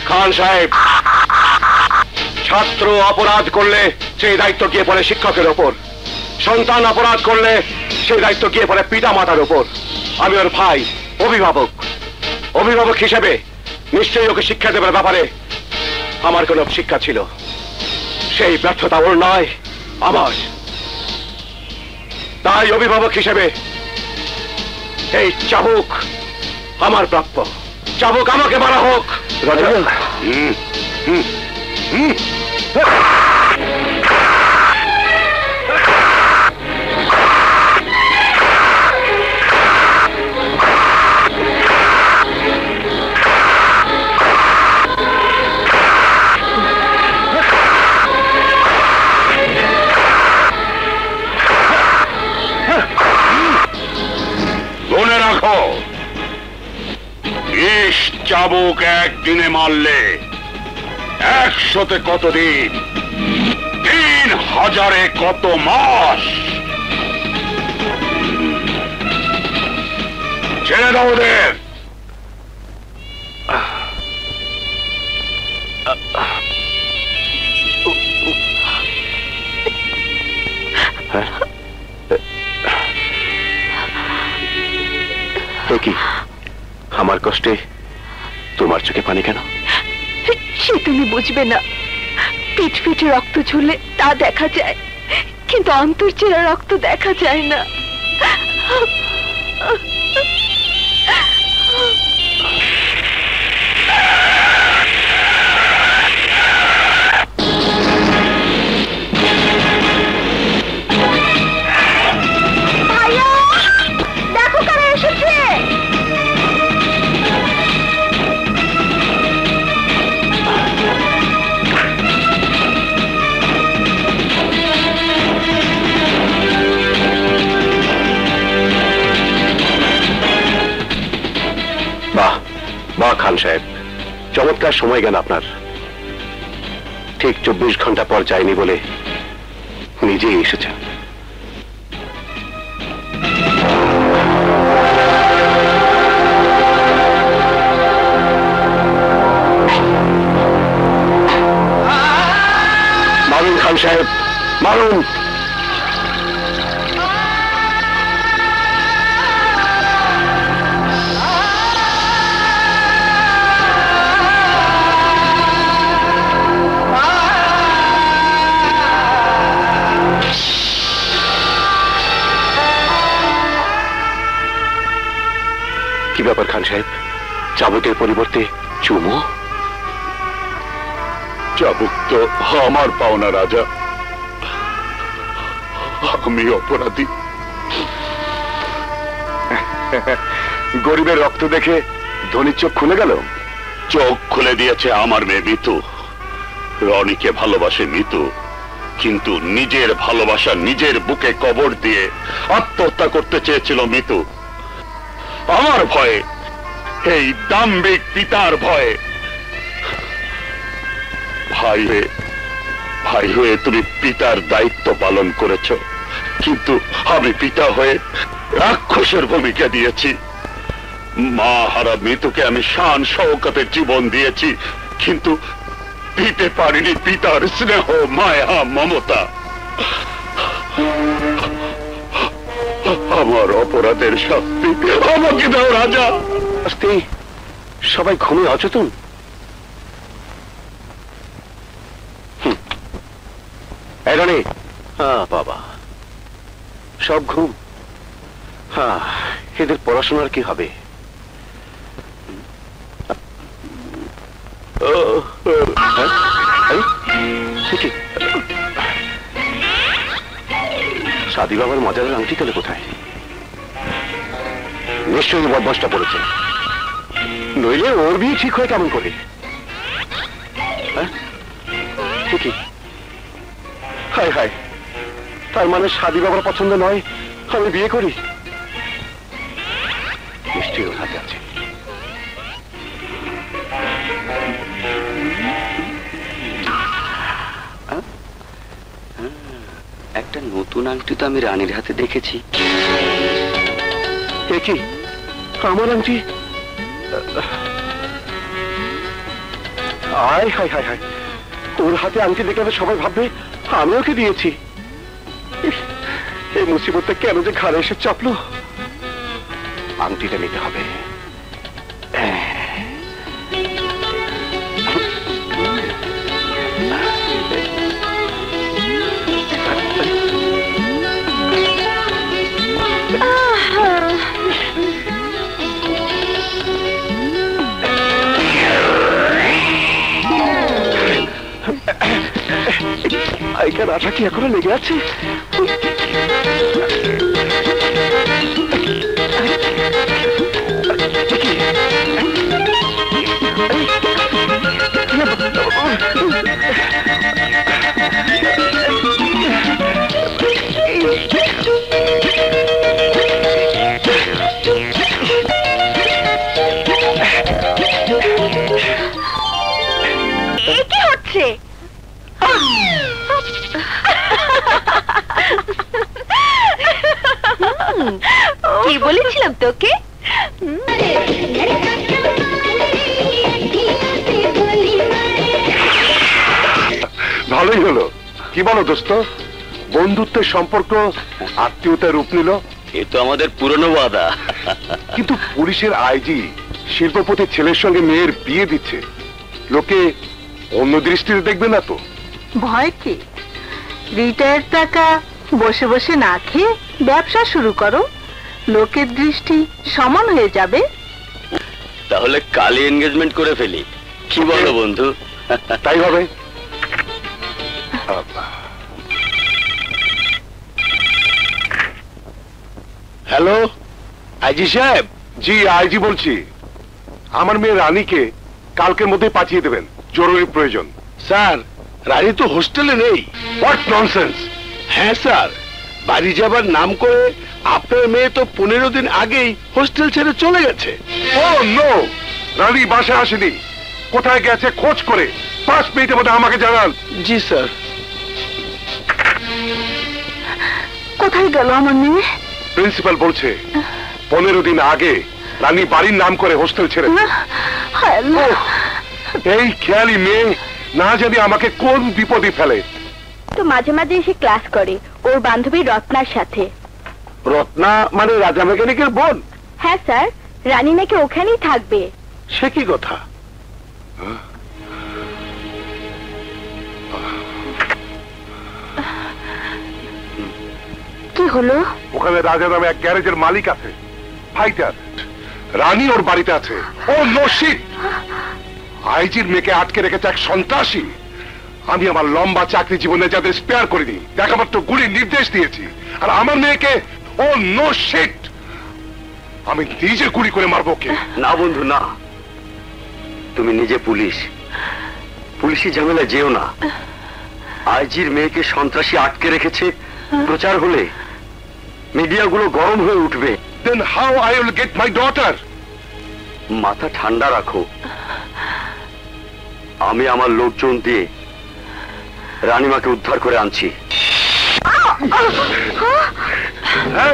খান সাহেব, ছাত্র অপরাধ করলে সেই দায়িত্ব গিয়ে পড়ে শিক্ষকের ওপর, সন্তান অপরাধ করলে সেই দায়িত্ব গিয়ে পড়ে পিতা মাতার ওপর। আমি ওর ভাই, অভিভাবক। অভিভাবক হিসেবে নিশ্চয়ই ওকে শিক্ষা দেবার ব্যাপারে আমার কোনো শিক্ষা ছিল। সেই ব্যর্থতা ওর নয়, আমার। তাই অভিভাবক হিসেবে এই চাবুক আমার প্রাপ্য। চাবুক আমাকে মারা হোক। রাজা, মনে রাখো, 20 চাবুক একদিনে মারলে 100-তে কতদিন, 3000-এ কত মাস। ছেড়ে দাও ওদের। কি আমার কষ্টে তোমার চোখে পানি কেন? সে তুমি বুঝবে না। পিঠ পিঠে রক্ত ঝরলে তা দেখা যায়, কিন্তু অন্তর চেরা রক্ত দেখা যায় না। ভাইয়া, দেখো কারা এসেছে। বাহ খান সাহেব, চমৎকার সময় জ্ঞান আপনার। ঠিক 24 ঘন্টা পর যায়নি বলে নিজেই এসেছেন। মারুন খান সাহেব, মারুন। কি ব্যাপার খান সাহেব, চাবুকের পরিবর্তে চুমো? চাবুক তো আমার পাওনা রাজা, আমি অপরাধী। গরিবের রক্ত দেখে ধনীর চোখ খুলে গেল। চোখ খুলে দিয়েছে আমার মেয়ে মিতু। রনিকে ভালোবাসে মিতু, কিন্তু নিজের ভালোবাসা নিজের বুকে কবর দিয়ে আত্মহত্যা করতে চেয়েছিল মিতু। আমার ভয়ে, এই দাম্ভিক পিতার ভয়ে। ভাই হয়ে তুমি পিতার দায়িত্ব পালন করেছ, কিন্তু আমি পিতা হয়ে রাক্ষসের ভূমিকা দিয়েছি। মা হারা মৃতকে আমি শান শওকতের জীবন দিয়েছি, কিন্তু দিতে পারিনি পিতার স্নেহ, মায়া, মমতা। আমার অপরাধের শাস্তি আমাকে দাও রাজা। আস্তে সবাই ঘুমে অচেতন। এই রানী, বাবা সব ঘুম। এদের পড়াশোনার কি হবে? সাদি বাবার মজাদার আংটি তাহলে কোথায়? নিশ্চয়ই বদমাসটা পড়েছে, নইলে ওর বিয়ে ঠিক হয় কেমন করে? ঠিকই। হায় হায়, তার মানে সাদি বাবার পছন্দ নয়, আমি বিয়ে করি? নিশ্চয়ই ওর হাতে আছে। একটা নতুন আংটি তো আমি রানীর হাতে দেখেছি। কি আমার আংটি? আয় হায় হায় হায়, ওর হাতে আংটি দেখে সবাই ভাববে আমি ওকে দিয়েছি। এই মুসিবতটা কেন যে ঘাড়ে এসে চাপলো? আংটিটা নিতে হবে। আইকার আশা কি এখনো লেগে আছে? কি হচ্ছে? কি বলেছিলাম তোকে? ভালোই হলো। কি বলো দোস্ত, বন্ধুত্বের সম্পর্ক আত্মীয়তার রূপ নিল। এ তো আমাদের পুরনো ওয়াদা। কিন্তু পুলিশের আইজি শিল্পপতির ছেলের সঙ্গে মেয়ের বিয়ে দিচ্ছে, লোকে অন্য দৃষ্টিতে দেখবে না তো? ভয় কি? রিটায়ার টাকা বসে বসে না খেয়ে ব্যবসা শুরু করো, লোকের দৃষ্টি সমান হয়ে যাবে। তাহলে কালই এনগেজমেন্ট করে ফেলি, কি বলো বন্ধু? তাই হবে। হ্যালো আইজি সাহেব। জি আইজি বলছি। আমার মেয়ে রানীকে কালকের মধ্যে পাঠিয়ে দেবেন, জরুরি প্রয়োজন। স্যার, রানী তো হোস্টেলে নেই। What nonsense! হ্যাঁ স্যার, বাড়ি যাবার নাম করে আপনার মেয়ে তো 15 দিন আগেই হোস্টেল ছেড়ে চলে গেছে। ও নো, রানী বাসায় আসেনি। কোথায় গেছে খোঁজ করে 5 মিনিটের মধ্যে আমাকে জানান। জি স্যার। কোথায় গেল আমার মেয়ে? প্রিন্সিপাল বলছে 15 দিন আগে রানী বাড়ির নাম করে হোস্টেল ছেড়ে। হায় আল্লাহ। এই খেয়ালি মেয়ে না জানি আমাকে কোন বিপদে ফেলে। তো মাঝে মাঝে এসে ক্লাস করে ওর বান্ধবী রত্নার সাথে। রত্না মানে রাজা মেকানিকের বোন? হ্যাঁ স্যার, রানী নাকি ওখানেই থাকবে। সে কি কথা? কি হলো? ওখানে রাজা নামে এক গ্যারেজের মালিক আছে, ফাইটার। রানী ওর বাড়িতে আছে। ও নো শিট! আইজির মেয়েকে আটকে রেখেছে এক সন্ত্রাসী। আমি আমার লম্বা চাকরি জীবনে যাদের স্পেয়ার করিনি, দেখামাত্র গুলির নির্দেশ দিয়েছি। আর আমার মেয়েকে ও নো শিট! আমি নিজে গুলি করে মারবো কে? না বন্ধু না, তুমি নিজে পুলিশ, পুলিশি ঝামেলায় যেও না। আইজির মেয়েকে সন্ত্রাসী আটকে রেখেছে, প্রচার হলে মিডিয়াগুলো গরম হয়ে উঠবে। Then how I will get my daughter? মাথা ঠান্ডা রাখো, আমি আমার লোকজন দিয়ে রানীমাকে উদ্ধার করে আনছি।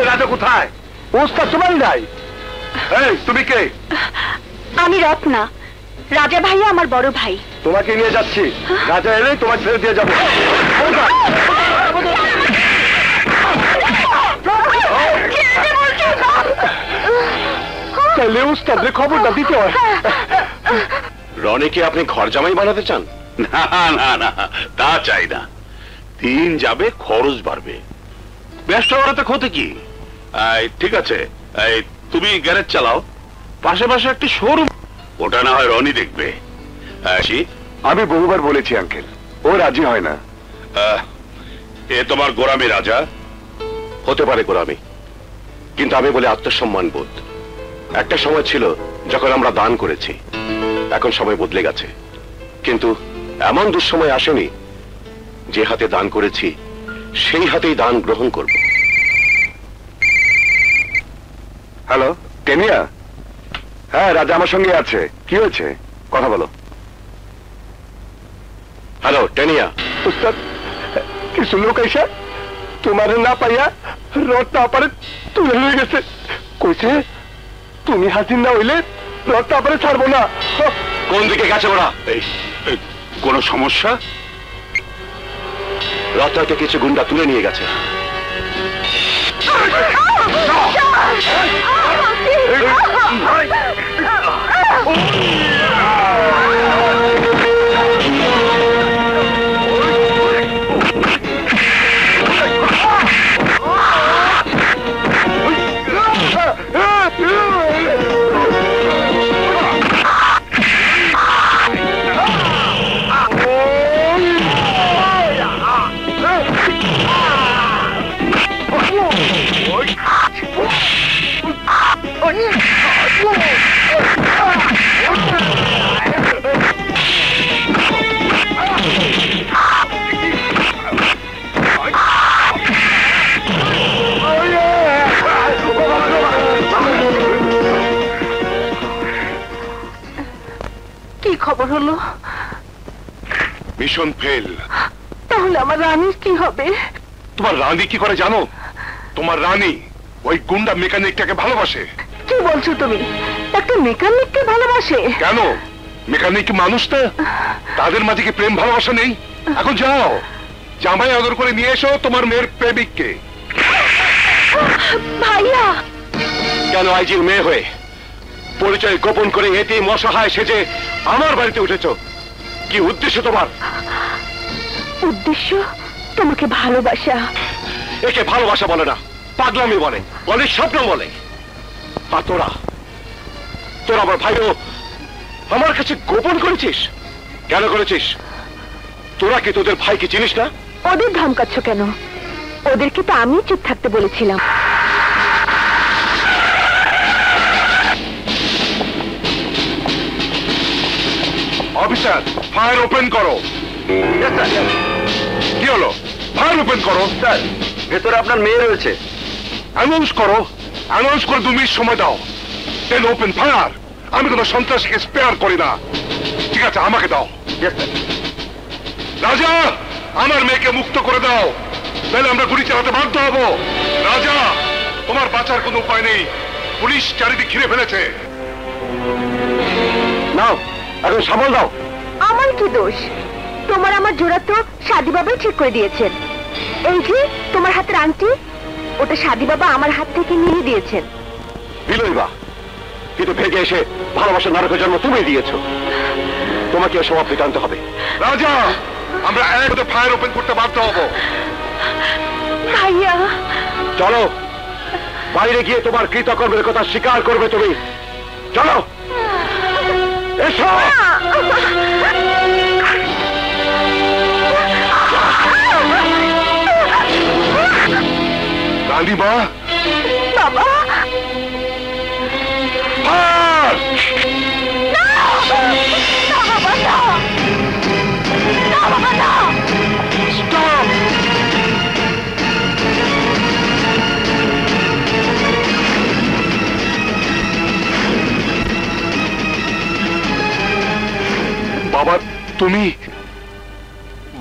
রাজা কোথায়? ওস্তাদ তোমারই নাই। এই তুমি কে? আমি রত্না, রাজা ভাইয়া আমার বড় ভাই। তোমাকে নিয়ে যাচ্ছি, রাজা এলে তোমাকে ছেড়ে দিয়ে যাবো। তাহলে উস্তাদরে খবরটা দিতে হয়। রনিকে আপনি ঘর জামাই বানাতে চান? না না না, তা চাই না। দিন যাবে, খরচ বাড়বে, ব্যবসা করাতে ক্ষতি কি? ঠিক আছে, তুমি গ্যারেজ চালাও, পাশে পাশে একটা শোরুম, ওটা না হয় রনি দেখবে। আসি। আমি বহুবার বলেছি আঙ্কেল, ও রাজি হয় না। এ তোমার গোরামি রাজা? হতে পারে গোলামি, কিন্তু আমি বলে আত্মসম্মান বোধ। একটা সময় ছিল যখন আমরা দান করেছি, এখন সময় বদলে গেছে, কিন্তু এমন দুঃসময় আসেনি যে হাতে দান করেছি সেই হাতেই দান গ্রহণ করব। Hello taenia? হ্যাঁ, রাজা আমার সঙ্গে আছে। কি হয়েছে, কথা বলো। Hello taenia. উস্তাদ, কিছু লোক এসে তোমার না পাইয়া রথটা আপারে তুলে নিয়ে গেছে। কইছে তুমি হাজির না হইলে রথটা আপারে ছাড়বো না। কোন দিকে গেছে ওরা? কোনো সমস্যা? রথটাকে কিছু গুন্ডা তুলে নিয়ে গেছে। কি খবর হলো? Mission fail. তাহলে আমার রানীর কি হবে? তোমার রানী কি করে জানো? তোমার রানী ওই গুন্ডা মেকানিকটাকে ভালোবাসে। কি বলছো তুমি? একটা মেকানিককে ভালোবাসে? কেন, মেকানিক মানুষ না? তাদের মাঝে কি প্রেম ভালোবাসা নেই? এখন যাও, জামাই আদর করে নিয়ে এসো তোমার মেয়ের প্রেমিককে। ভাইয়া, কেন আইজির মেয়ে হয়ে পরিচয় গোপন করে এতিম অসহায় সেজে আমার বাড়িতে উঠেছ? কি উদ্দেশ্য তোমার? উদ্দেশ্য তোমাকে ভালোবাসা। একে ভালোবাসা বলে না, পাগলামি বলে, অনেক স্বপ্ন বলে। আর তোরা তোরা আমার ভাইও আমার কাছে গোপন করেছিস। কেন করেছিস? তোরা কি তোদের ভাইকে চিনিস না? ওদের ধমকাচ্ছ কেন? ওদেরকে তো আমি চুপ থাকতে বলেছিলাম। অফিসার, ফায়ার ওপেন করো। কি হলো? ফায়ার ওপেন করো। স্যার, ভেতরে আপনার মেয়ে রয়েছে। অ্যানাউন্স করো, অ্যানাউন্স করে 2 মিনিট সময় দাও। Then open fire. আমি কোনো সন্ত্রাসীকে স্পেয়ার করি না। ঠিক আছে, আমাকে দাও। রাজা, আমার মেয়েকে মুক্ত করে দাও, তাহলে আমরা গুলি চালাতে বাধ্য হব। রাজা, তোমার বাঁচার কোনো উপায় নেই, পুলিশ চারিদিকে ঘিরে ফেলেছে। নাও, এখন সাবল দাও। আমার কি দোষ? তোমার আমার জোড়া তো সাদি বাবাই ঠিক করে দিয়েছেন। এই যে তোমার হাতের আংটি, ওটা সাদি বাবা আমার হাত থেকে নিয়ে দিয়েছেন। দিলই বা, কিন্তু ভেগে এসে ভালোবাসার নরকের জন্ম তুমি দিয়েছো। তোমাকে সমাপ্তি মেটাতে হবে। রাজা, আমরা একসাথে ফায়ার ওপেন করতে বাধ্য হব। ভাইয়া, চলো, বাইরে গিয়ে তোমার কৃতকর্মের কথা স্বীকার করবে তুমি। চলো, এসো। রানীমা, বাবা, ফায়ার! বাবা না, বাবা না। স্টপ! বাবা, তুমি?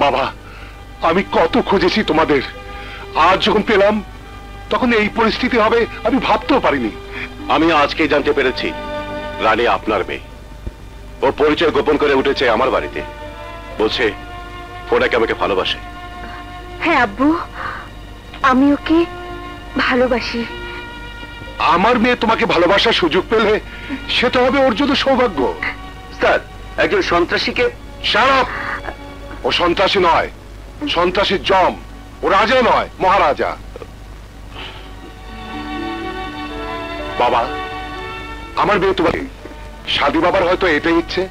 বাবা, আমি কত খুঁজেছি তোমাদের, আজ যখন পেলাম তখন এই পরিস্থিতি হবে আমি ভাবতেও পারিনি। আমি আজকে জানতে পেরেছি রানী আপনার মেয়ে। ও পরিচয় গোপন করে উঠেছে আমার বাড়িতে, বলছে ফোনাকে আমাকে ভালোবাসে। হ্যাঁ আব্বু, আমি ওকে ভালোবাসি। আমার মেয়ে তোমাকে ভালোবাসার সুযোগ পেলে সেটা হবে ওর জন্য সৌভাগ্য। স্যার, একজন সন্ত্রাসীকে শারাপ! ও সন্ত্রাসী নয়, সন্ত্রাসীর জম। ও রাজা নয়, মহারাজা। বাবা, আমার মেয়ে তোমাকে সাধু বাবার হয়তো এটাই ইচ্ছে।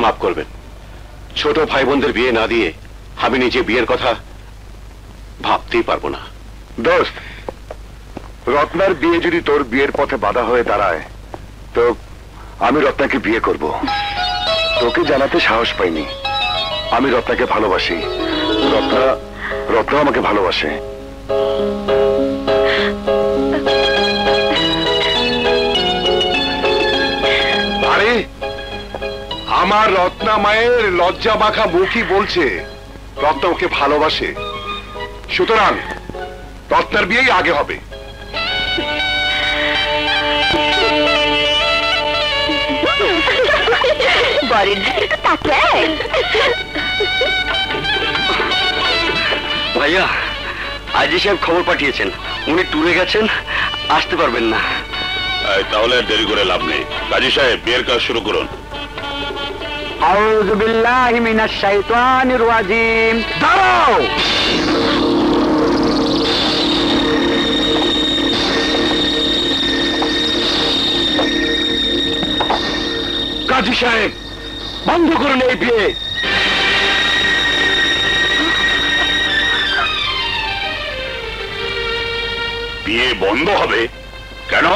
মাফ করবেন, ছোট ভাই বোনদের বিয়ে না দিয়ে আমি নিজে বিয়ের কথা ভাবতেই পারবো না। দোস্ত, রত্নার বিয়ে যদি তোর বিয়ের পথে বাধা হয়ে দাঁড়ায় তো আমি রত্নাকে বিয়ে করব। তোকে জানাতে সাহস পাইনি, আমি রত্নাকে ভালোবাসি। রত্না আমাকে ভালোবাসে। আরে, আমার রত্না মায়ের লজ্জা মাখা মুখই বলছে রত্না ওকে ভালোবাসে। সুতরাং রত্নার বিয়েই আগে হবে। বরের দিকে তো তাকায়। ভাইয়া, আজি সাহেব খবর পাঠিয়েছেন, উনি ট্যুরে গেছেন, আসতে পারবেন না। তাহলে আর দেরি করে লাভ নেই। কাজী সাহেব, বিয়ের কাজ শুরু করুন। আউযু বিল্লাহি মিনাশ শাইতানির রাজিম। দাঁড়াও! কাজী সাহেব, বন্ধ করুন এই বিয়ে। বিয়ে বন্ধ হবে কেন?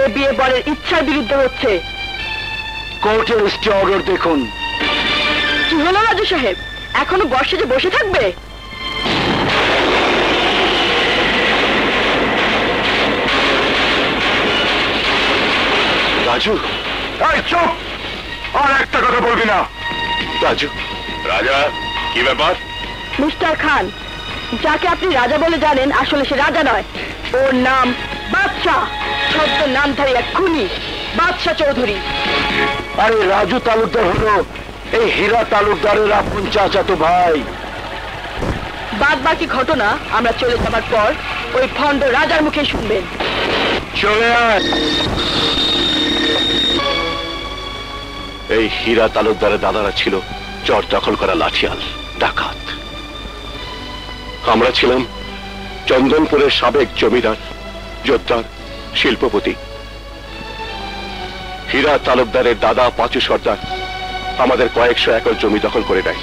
এ বিয়ে বরের ইচ্ছার বিরুদ্ধে হচ্ছে। কোর্টের স্টে অর্ডার দেখুন। কি হলো রাজু সাহেব, এখনো বর্ষে যে বসে থাকবে? রাজু, এই চুপ! আর একটা কথা বলবি না। রাজু। রাজা, কি ব্যাপার? মিস্টার খান, যাকে আপনি রাজা বলে জানেন, আসলে সে রাজা নয়। ওর নাম বাদশাহ, ছদ্ম নামধারী এক খুনি, বাদশাহ চৌধুরী। আরে রাজু তালুকদার হলো এই হীরা তালুকদারের আপন চাচাতো ভাই। বাদ বাকি ঘটনা আমরা চলে যাবার পর ওই ভণ্ড রাজার মুখে শুনবেন। চলে আয়। এই হীরা তালুকদারের দাদারা ছিল চর দখল করা লাঠিয়াল ডাকাত। আমরা ছিলাম চন্দনপুরের সাবেক জমিদার, যোদ্ধার, শিল্পপতি। হীরা তালুকদারের দাদা পাঁচু সর্দার আমাদের কয়েকশো একর জমি দখল করে নেয়,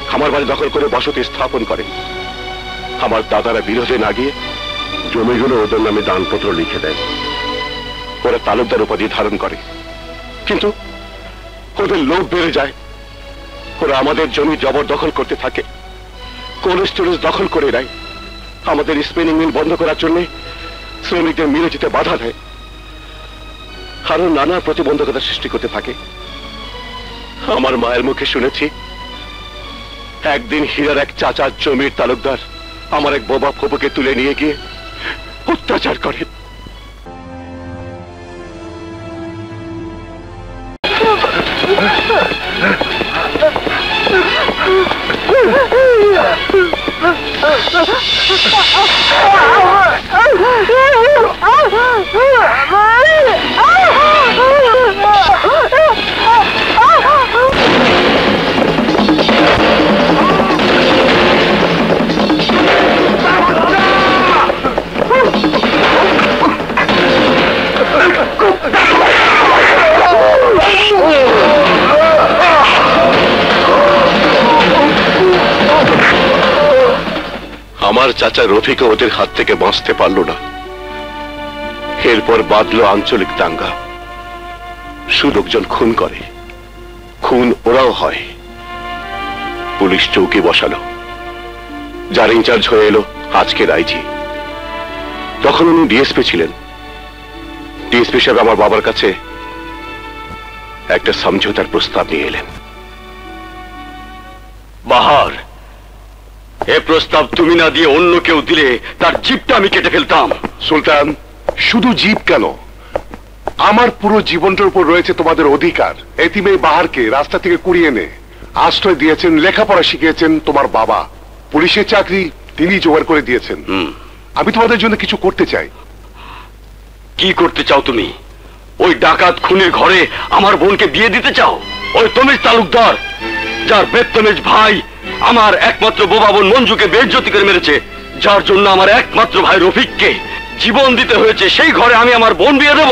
খামার বাড়ি দখল করে বসতি স্থাপন করেন। আমার দাদারা বিরোধে না গিয়ে জমিগুলো ওদের নামে দানপত্র লিখে দেয়। ওরা তালুকদার উপাধি ধারণ করে, কিন্তু ওদের লোভ বেড়ে যায়। ওরা আমাদের জমি জবরদখল করতে থাকে, কোল্ড স্টোরেজ দখল করে নেয়, আমাদের স্পিনিং মিল বন্ধ করার জন্য শ্রমিকদের মিলে যেতে বাধা দেয়, আরো নানা প্রতিবন্ধকতা সৃষ্টি করতে থাকে। আমার মায়ের মুখে শুনেছি একদিন হীরার এক চাচার জমির তালুকদার আমার এক বোবা ফুপুকে তুলে নিয়ে গিয়ে অত্যাচার করেন। আমার চাচা রফিকে ওদের হাত থেকে বাঁচতে পারল না। এরপর বাঁধলো আঞ্চলিক দাঙ্গা, সুলোকজন খুন করে, খুন ওরাও হয়। পুলিশ চৌকি বসালো, যার ইনচার্জ হয়ে এলো আজকের আইজি। তখন উনি ডিএসপি ছিলেন। ডিএসপি সাহেব আমার বাবার কাছে একটা সমঝোতার প্রস্তাব নিয়ে এলেন। বাহার, এ প্রস্তাব তুমি না দিয়ে অন্য কেউ দিলে তার জিভটা আমি কেটে ফেলতাম। সুলতান, শুধু জীব কেন, আমার পুরো জীবনটার উপর রয়েছে তোমাদের অধিকার। এতিমে বাহারকে রাস্তা থেকে কুড়িয়ে এনে আশ্রয় দিয়েছেন, লেখাপড়া শিখিয়েছেন তোমার বাবা, পুলিশের চাকরি তিনি জোগাড় করে দিয়েছেন। আমি তোমাদের জন্য কিছু করতে চাই। কি করতে চাও তুমি? ওই ডাকাত খুনির ঘরে আমার বোনকে বিয়ে দিতে চাও? ওই তমিজ তালুকদার, যার বেদতমিজ ভাই আমার একমাত্র বোবা বোন মঞ্জুকে বেইজ্জতি করে মেরেছে, যার জন্য আমার একমাত্র ভাই রফিককে জীবন দিতে হয়েছে, সেই ঘরে আমি আমার বোন বিয়ে দেব?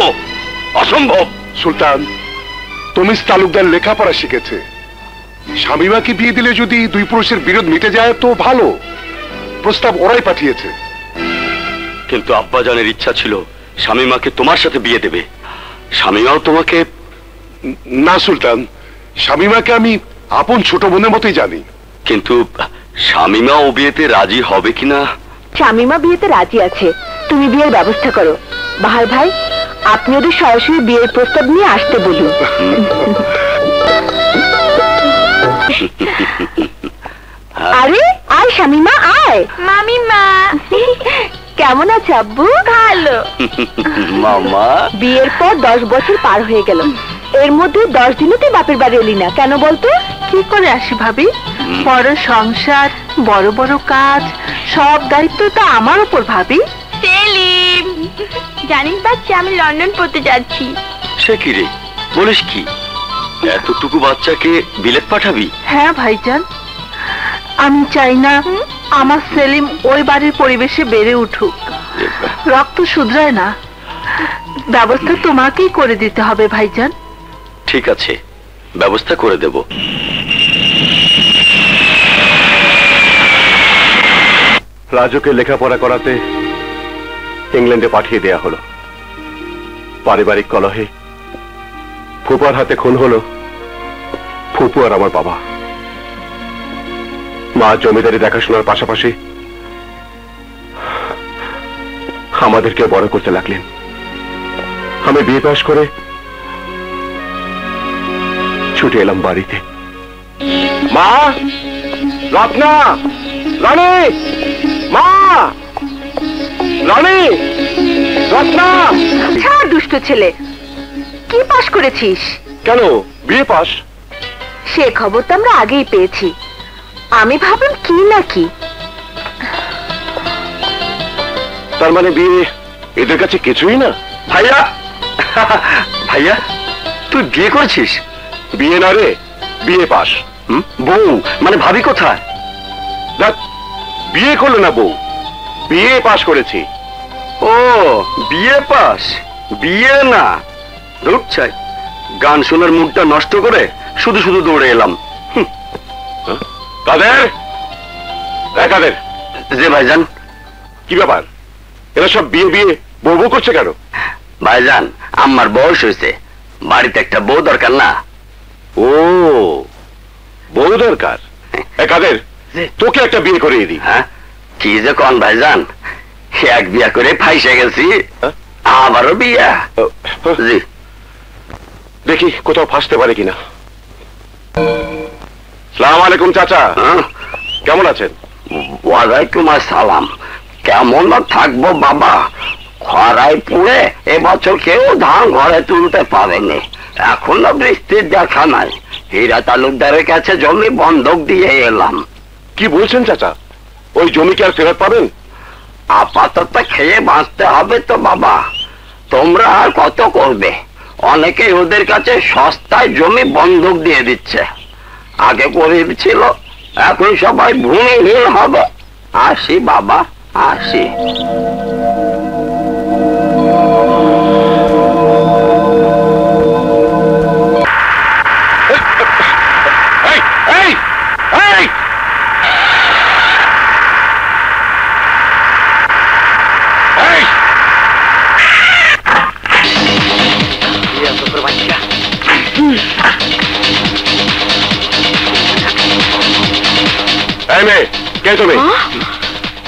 অসম্ভব। সুলতান, তমিজ তালুকদার লেখাপড়া শিখেছে, শামিমাকে বিয়ে দিলে যদি দুই পুরুষের বিরোধ মিটে যায় তো ভালো। প্রস্তাব ওরাই পাঠিয়েছে। কিন্তু আব্বাজানের ইচ্ছা ছিল শামিমাকে তোমার সাথে বিয়ে দেবে। শামিমাও তোমাকে? না সুলতান, শামিমাকে আমি আপন ছোট বোনের মতোই জানি। কিন্তু শামিমা ও বিয়েতে রাজি হবে কিনা? শামিমা বিয়েতে রাজি আছে, তুমি বিয়ের ব্যবস্থা করো। বাহার ভাই, আপনি ওদের সরাসরি বিয়ের প্রস্তাব নিয়ে আসতে বলুন। আরে আয় শামিমা, আয়। মামিমা কেমন আছে আব্বু? ভালো। মামা, বিয়ের পর 10 বছর পার হয়ে গেল, এর মধ্যে 10 দিনও তুই বাপের বাড়ি এলি না, কেন বলতো? কি করে আসি ভাবি? বড় সংসার, বড় বড় কাজ, সব দায়িত্ব তো আমার উপর ভাবি। সেলিম, জানিস বাচ্চা, আমি লন্ডন পড়তে যাচ্ছি। সে কি রে, বলিস কি? এতটুকু বাচ্চাকে বিলেত পাঠাবি? হ্যাঁ ভাইজান, আমি চাই না আমার সেলিম ওই বাড়ির পরিবেশে বেড়ে উঠুক। রক্ত শুধরায় না, ব্যবস্থা তোমাকেই করে দিতে হবে ভাইজান। ঠিক আছে, ব্যবস্থা করে দেব। রাজুকে লেখাপড়া করাতে ইংল্যান্ডে পাঠিয়ে দেয়া হলো। পারিবারিক কলহে ফুপার হাতে খুন হলো ফুপু আর আমার বাবা। মা জমিদারি দেখাশোনার পাশাপাশি আমাদেরকে বড় করতে লাগলেন। আমি বিয়ে পাশ করে ছুটে এলাম বাড়িতে। মা, রত্না, রানী, মা, রানী, রত্না। ছাড় দুষ্ট ছেলে, কি পাশ করেছিস? কেন, বিয়ে পাস? সে খবর তো আমরা আগেই পেয়েছি, আমি ভাবলাম কি না কি। তার মানে বিয়ে এদের কাছে কিছুই না? ভাইয়া, ভাইয়া তুই বিয়ে করেছিস? বিয়ে না রে, বিয়ে পাস। বউ মানে ভাবি কোথায়? দেখ, বিয়ে করলো না বউ, বিয়ে পাস করেছি। ও, বিয়ে পাস, বিয়ে না। ধুর চাই, গান শোনার মুডটা নষ্ট করে শুধু শুধু দৌড়ে এলাম। কাদের, কাদের? যে ভাইজান। কি ব্যাপার, এরা সব বিয়ে বিয়ে বউ বউ করছে কেন? ভাইজান, আমার বয়স হয়েছে, বাড়িতে একটা বউ দরকার না? ও, বউ দরকার? কাদের, তোকে একটা বিয়ে করিয়ে দিই। হ্যাঁ, কি যে কন ভাইজান, এক বিয়া করে ফাইসে গেছি, আবারও বিয়া? জি। দেখি কোথাও ফাঁসতে পারে কিনা। সালাম আলাইকুম চাচা, কেমন আছেন? ওয়ালাইকুম আসসালাম। কেমন থাকবো বাবা, খরায় পুড়ে এবছর কেউ ধান ঘরে তুলতে পারেনি, এখনো বৃষ্টির দেখা নাই। হীরা তালুকদারের কাছে জমি বন্ধক দিয়ে এলাম। কি বলছেন চাচা, ওই জমি কি আর ফেরত পাবেন? আপাতত খেয়ে বাঁচতে হবে তো বাবা, তোমরা আর কত করবে? অনেকেই ওদের কাছে সস্তায় জমি বন্ধক দিয়ে দিচ্ছে। আগে গরিব ছিল, এখন সবাই ভূমিহীন হবে। আসি বাবা, আসি।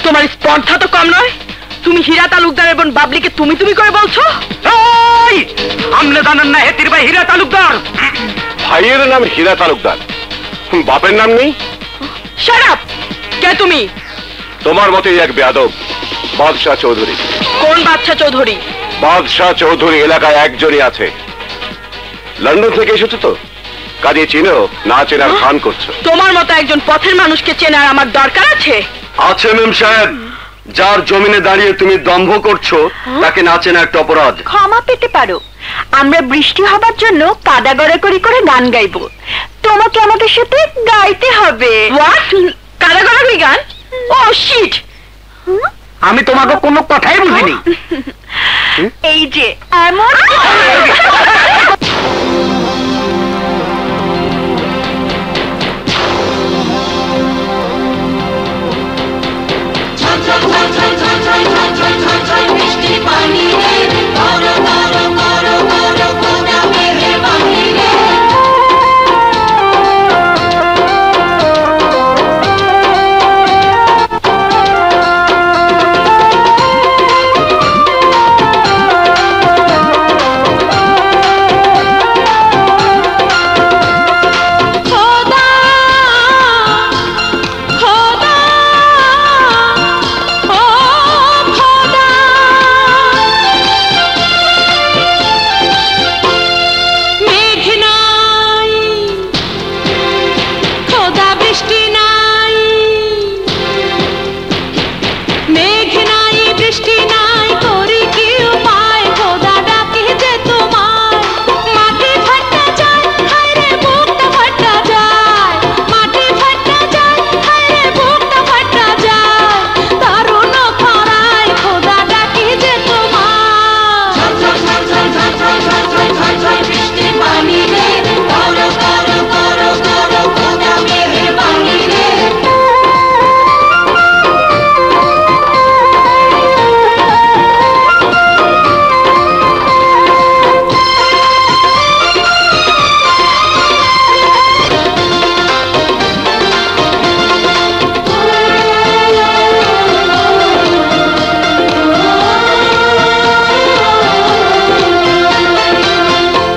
তোমার স্পর্ধা তো কম নয়, তুমি হীরা তালুকদার এবং বাবলিকে তুমি তুমি করে বলছো? আমলে জানেন না হেতির ভাই হীরা তালুকদার? ভাইয়ের নাম হীরা তালুকদার, বাপের নাম নেই? Shut up! কে তুমি? তোমার মতোই এক বেয়াদব, বাদশাহ চৌধুরী। কোন বাচ্চা চৌধুরী? বাদশাহ চৌধুরী এলাকায় একজনই আছে। লন্ডন থেকে এসেছো তো, কাজে চিনো না চেনার ভান করছো। তোমার মতো একজন পথের মানুষকে চেনার আমার দরকার আছে? আছে মেম সাহেব, যার জমিনে দাঁড়িয়ে তুমি দম্ভ করছো তাকে না চেনা একটা অপরাধ। ক্ষমা পেতে পারো, আমরা বৃষ্টি হবার জন্য কাদা গড়াগড়ি করে গান গাইবো, তোমাকে আমাদের সাথে গাইতে হবে। হোয়াট? কাদা গড়াগড়ি গান? ও শিট, আমি তোমাকে কোনো কথাই বুঝিনি। এই যে এমন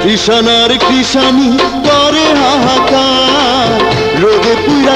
কৃষানার কৃষানি করে হাহাকার, রোদে পুরা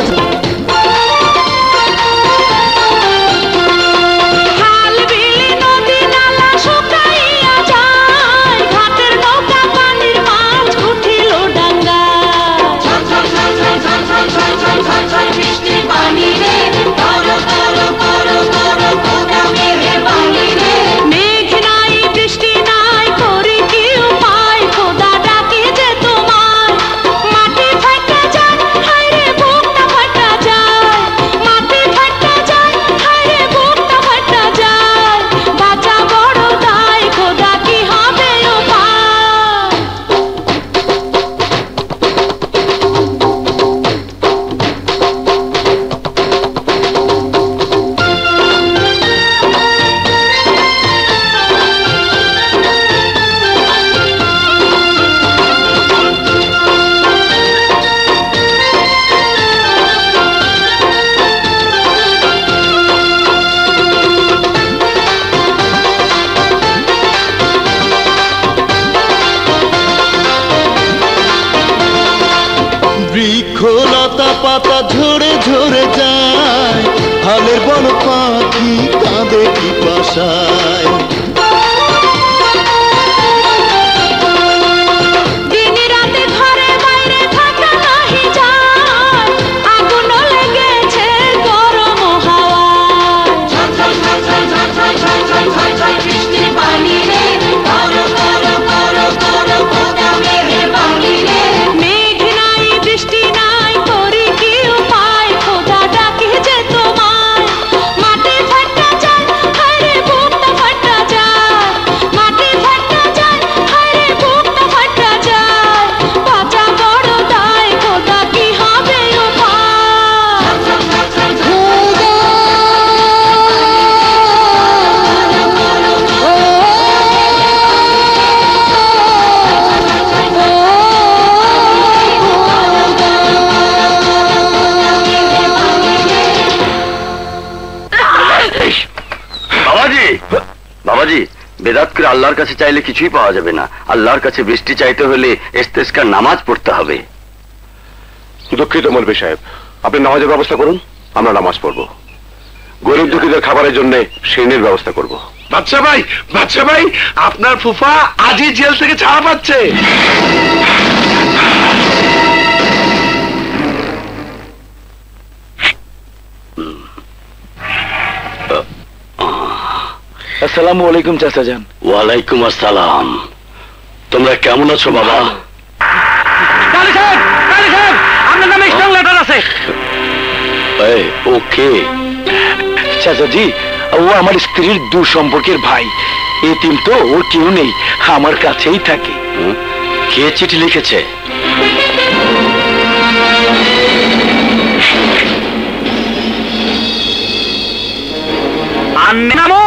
বৃক্ষলতা পাতা ঝরে ঝরে যায়, হালের বন পাখি কাঁদে পিপাসায়। বাবাজি, বেদাত করে আল্লাহর কাছে চাইলে কিছুই পাওয়া যাবে না। আল্লাহর কাছে বৃষ্টি চাইতে হলে ইস্তেসকার নামাজ পড়তে হবে। দুঃখিত মৌলভী সাহেব, আপনি নামাজের ব্যবস্থা করুন, আমরা নামাজ পড়ব। গরিব দুঃখীদের খাবারের জন্য শ্রেণীর ব্যবস্থা করব। বাচ্চা ভাই আপনার ফুফা আজই জেল থেকে ছাড়া পাচ্ছে। আসসালামু আলাইকুম চাচা যান। ওয়ালাইকুম আসসালাম। তোমরা কেমন আছো বাবা? আপনার নামে স্ট্রং লেটার আছে। ওকে চাচাজি, ও আমার স্ত্রীর দূর সম্পর্কের ভাই। এতিম তো, ওর কেউ নেই, আমার কাছেই থাকে। কে চিঠি লিখেছে? নামো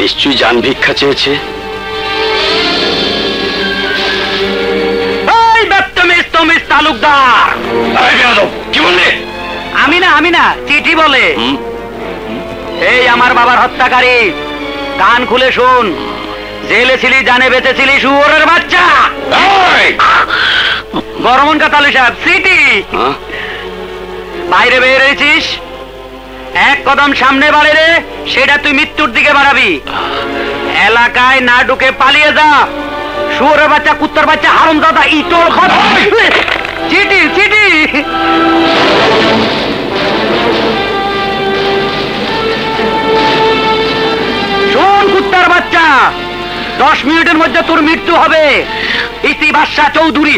নিশ্চয়ই জান ভিক্ষা চেয়েছে। তালুকদার কি বললে? আমি না চিঠি বলে। এই আমার বাবার হত্যাকারী, কান খুলে শুন। জেলে ছিলি, জানে বেঁচেছিলি, শুয়োরের বাচ্চা। গরমন কাতালু সাহেব, চিঠি। বাইরে বের হয়েছিস, এক কদম সামনে বাড়ে রে, সেটা তুই মৃত্যুর দিকে বাড়াবি। এলাকায় না ঢুকে পালিয়ে যা। শুয়োরের বাচ্চা, কুত্তার বাচ্চা, হারামজাদা, ইতর খত। চিঠি চিঠি। শোন কুত্তার বাচ্চা, 10 মিনিটের মধ্যে তোর মৃত্যু হবে। ইতি বাদশাহ চৌধুরী।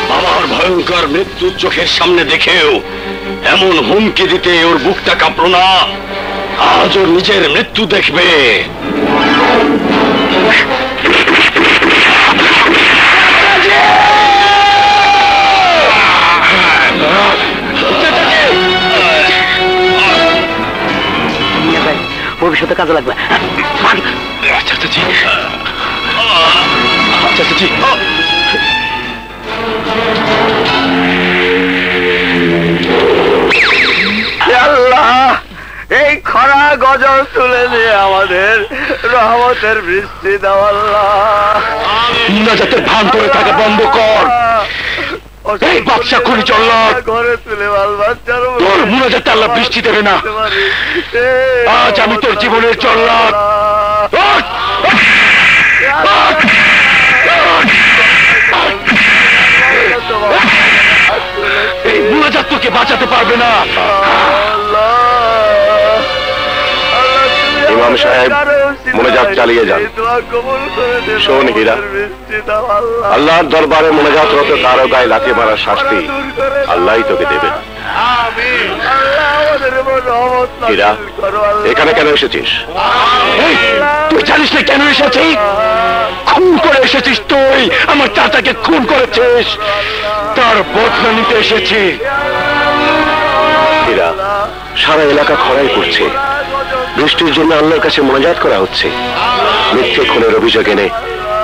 বাবার ভয়ঙ্কর মৃত্যু চোখের সামনে দেখেও এমন হুমকি দিতে ওর বুকটা কাঁপলো না। আজ ওর নিজের মৃত্যু দেখবে। ভবিষ্যতে কাজে লাগবে। চাচাজি, চাচাজি, আল্লাহ, এই খরা গজল তুলে দিয়ে আমাদের রহমতের বৃষ্টি দাও আল্লাহ। মুনাজাতের ভান করে থাকা বন্ধ কর। এই বাদশা খুনি চল্লাদ, ঘরে তুলে বাল বাচ্চার তোর মুনাজাতে আল্লাহ বৃষ্টি দেবে না। আজ আমি তোর জীবনের চল্লাদ। ওঠ! ওঠ! এই মুনাজাত তোকে বাঁচাতে পারবে না। ইমাম সাহেব, মোনাজাত চালিয়ে যান। শোন হীরা, আল্লাহর দরবারে মোনাজাতরত কারো গায়ে লাথি মারার শাস্তি আল্লাহই তোকে দেবেন। হীরা, এখানে কেন এসেছিস? তুই জানিস না কেন এসেছি? খুন করে এসেছিস তুই। আমার চাচাকে খুন করেছিস, তার বদলা নিতে এসেছি। হীরা, সারা এলাকা খরাই পড়ছে। বৃষ্টির জন্য আল্লাহর কাছে মোনাজাত করা হচ্ছে। মিথ্যে খুনের অভিযোগ এনে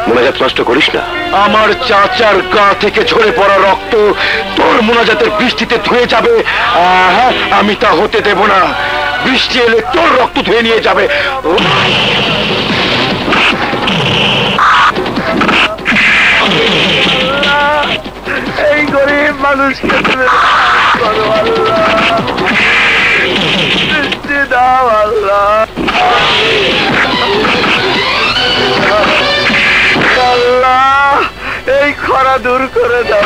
মোনাজাত নষ্ট করিস না। আমার চাচার গা থেকে ঝরে পড়া রক্ত তোর মোনাজাতের বৃষ্টিতে ধুয়ে যাবে। আমি তা হতে দেব না। বৃষ্টি এলে তোর রক্ত ধুয়ে নিয়ে যাবে। এই গরিব মানুষকে তুমি করো আল্লাহ, বৃষ্টি দাও আল্লাহ। আল্লাহ, এই খরা দূর করে দাও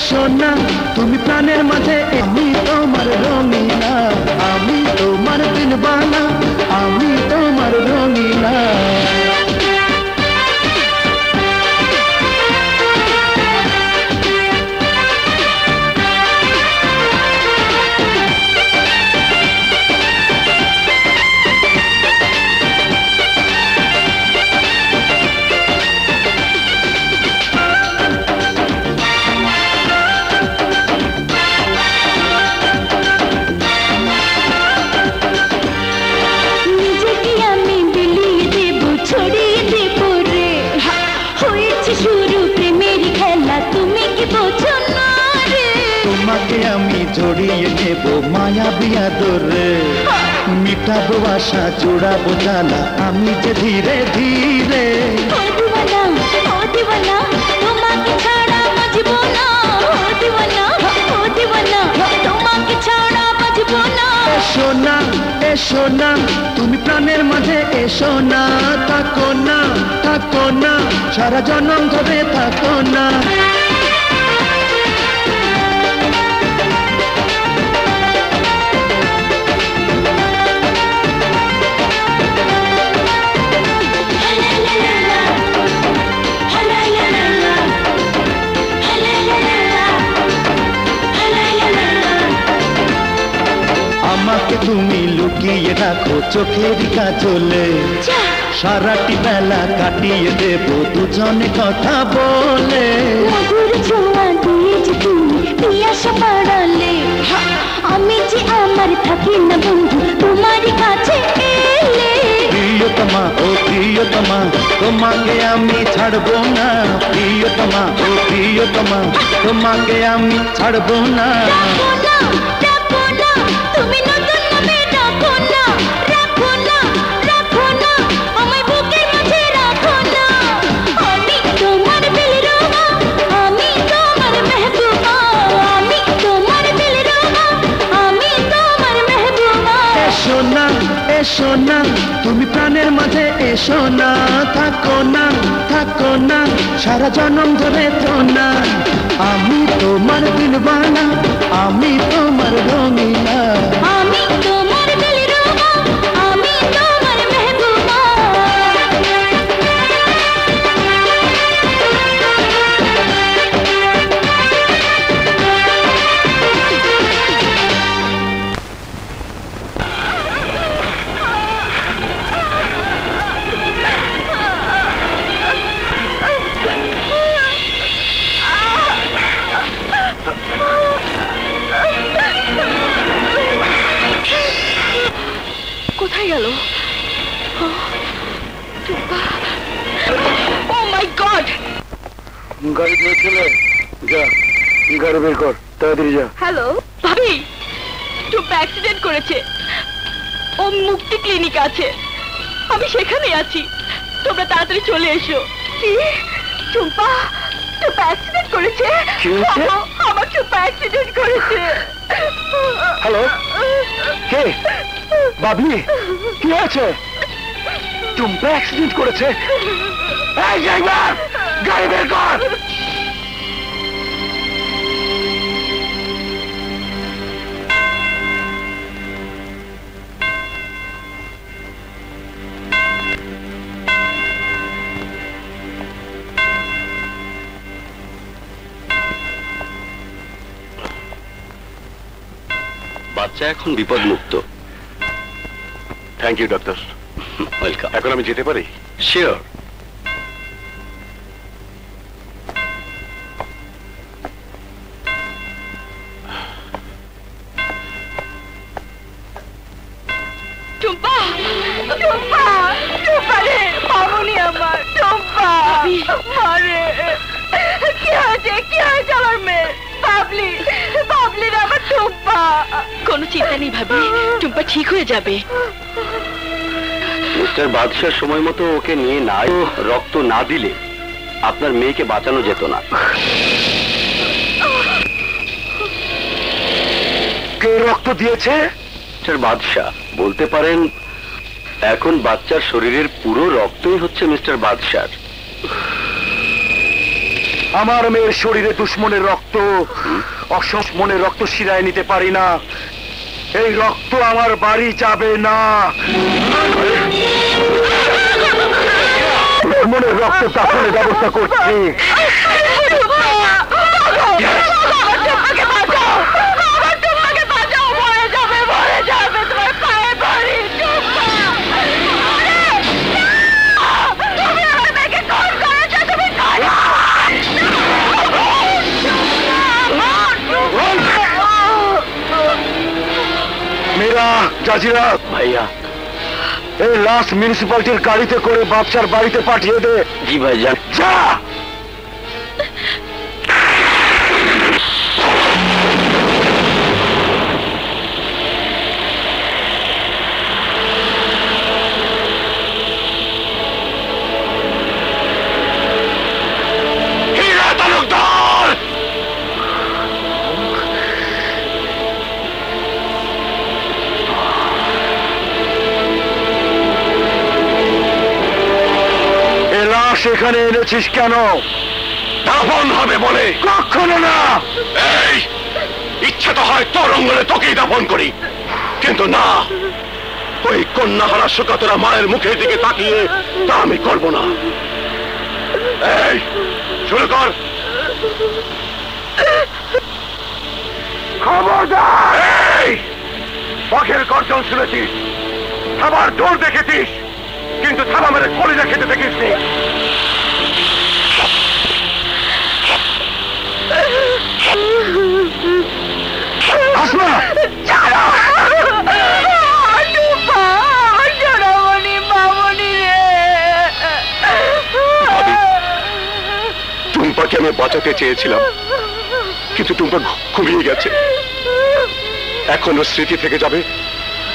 সোনা তুমি প্রাণের মাঝে, আমি তোমার রঙিনা, আমি তোমার দিলবানা, আমি তোমার রঙিনা। তোমাকে আমি জড়িয়ে নেব মায়া বিয়া দরে, মিটাবো আশা জোড়াবো জ্বালা আমি যে ধীরে ধীরে। তোমাকে ছাড়া বাঁচবো না, তোমাকে ছাড়া বাঁচবো না। এসো না এসো না তুমি প্রাণের মাঝে, এসো না থাকো না, থাকো না সারা জনম ধরে থাকো না। আমাকে তুমি লুকিয়ে রাখো চোখের কাজলে, সারাটি বেলা কাটিয়ে দেব দুজনে কথা বলে। মধুর ছোঁয়া দিয়ে যে তুমি পিয়াসা বাড়ালে, আমি যে আমার থাকি না বন্ধু তোমার কাছে এলে। প্রিয়তমা ও প্রিয়তমা তোমাকে আমি ছাড়বো না, প্রিয়তমা ও প্রিয়তমা তোমাকে আমি ছাড়বো না। তুমি নতুন নামে ডাকো না, রাখো না, রাখো না আমায় বুকের মাঝে রাখো না। আমি তোমার দিলরুবা, আমি তোমার মেহবুবা, আমি তোমার দিলরুবা, আমি তোমার মেহবুবা। এসো না এসো না তুমি প্রাণের মাঝে, এসো না থাকো না, থাকো না সারা জনম ধরে তো না। আমি তোমার দিলবানা, আমি তোমার রঙিনা, আমি তোমার দিলরুবা, আমি তোমার মেহবুবা। কোথায় গেল? ও মাই গড! গাড়ি চলে যা, গাড়ি বের কর তাড়াতাড়ি যা। হ্যালো ভাবি, টুম্পা অ্যাক্সিডেন্ট করেছে, ও মুক্তি ক্লিনিক আছে, আমি সেখানেই আছি, তোমরা তাড়াতাড়ি চলে এসো। কি? টুম্পা টুম্পা অ্যাক্সিডেন্ট করেছে? কি হয়েছে? আমার টুম্পা অ্যাক্সিডেন্ট করেছে। হ্যালো, কে? বাবলি, কি হয়েছে? টুম্পা অ্যাক্সিডেন্ট করেছে? এই ড্রাইভার, গাড়ি বের কর। বাচ্চা এখন বিপদমুক্ত। Thank you doctor. ওয়েলকাম। এখন আমি যেতে পারি? শিওর। টুম্পা টুম্পা টুম্পা রে, মামুনি আমার টুম্পা মারে। কি হয়েছে, কি হয়েছে আমার মেয়ে? বাবলি, বাবলি রে আমার টুম্পা। কোনো চিন্তা নেই ভাবি, টুম্পা ঠিক হয়ে যাবে। মিস্টার বাদশাহ সময় মতো ওকে নিয়ে না রক্ত না দিলে আপনার মেয়েকে বাঁচানো যেত না। কে রক্ত দিয়েছে? মিস্টার বাদশাহ, বলতে পারেন এখন বাচ্চার শরীরের পুরো রক্তই হচ্ছে মিস্টার বাদশার। আমার মেয়ের শরীরে দুশ্মনের রক্ত, অসম্মনের রক্ত শিরায় নিতে পারি না। এই রক্ত আমার বাড়ি যাবে না। দুশ্মনের রক্ত দাফনের ব্যবস্থা করছি। মেরা জাজিরা ভাইয়া, এই লাশ মিউনিসিপ্যালিটির গাড়িতে করে বাচ্চার বাড়িতে পাঠিয়ে দে। জি ভাইজান। যা। হীরা তালুকদার! এ লাশ এখানে এনেছিস কেন? দাফন হবে বলে। কখনো না। এই ইচ্ছে তো হয় তোর অঙ্গলে তোকেই দাফন করি, কিন্তু না, ওই কন্যাহারা শোকাতরা মায়ের মুখের দিকে তাকিয়ে তা আমি করব না। এই শুরু কর। খবরদার! এই বাঘের গর্জন শুনেছিস, থাবার দৌড় দেখেছিস, কিন্তু থাবা মেরে কলিজা খেতে দেখিস নি। আসমা! টুম্পাকে আমি বাঁচাতে চেয়েছিলাম, কিন্তু টুম্পা ঘুমিয়ে গেছে। এখনো স্মৃতি থেকে যাবে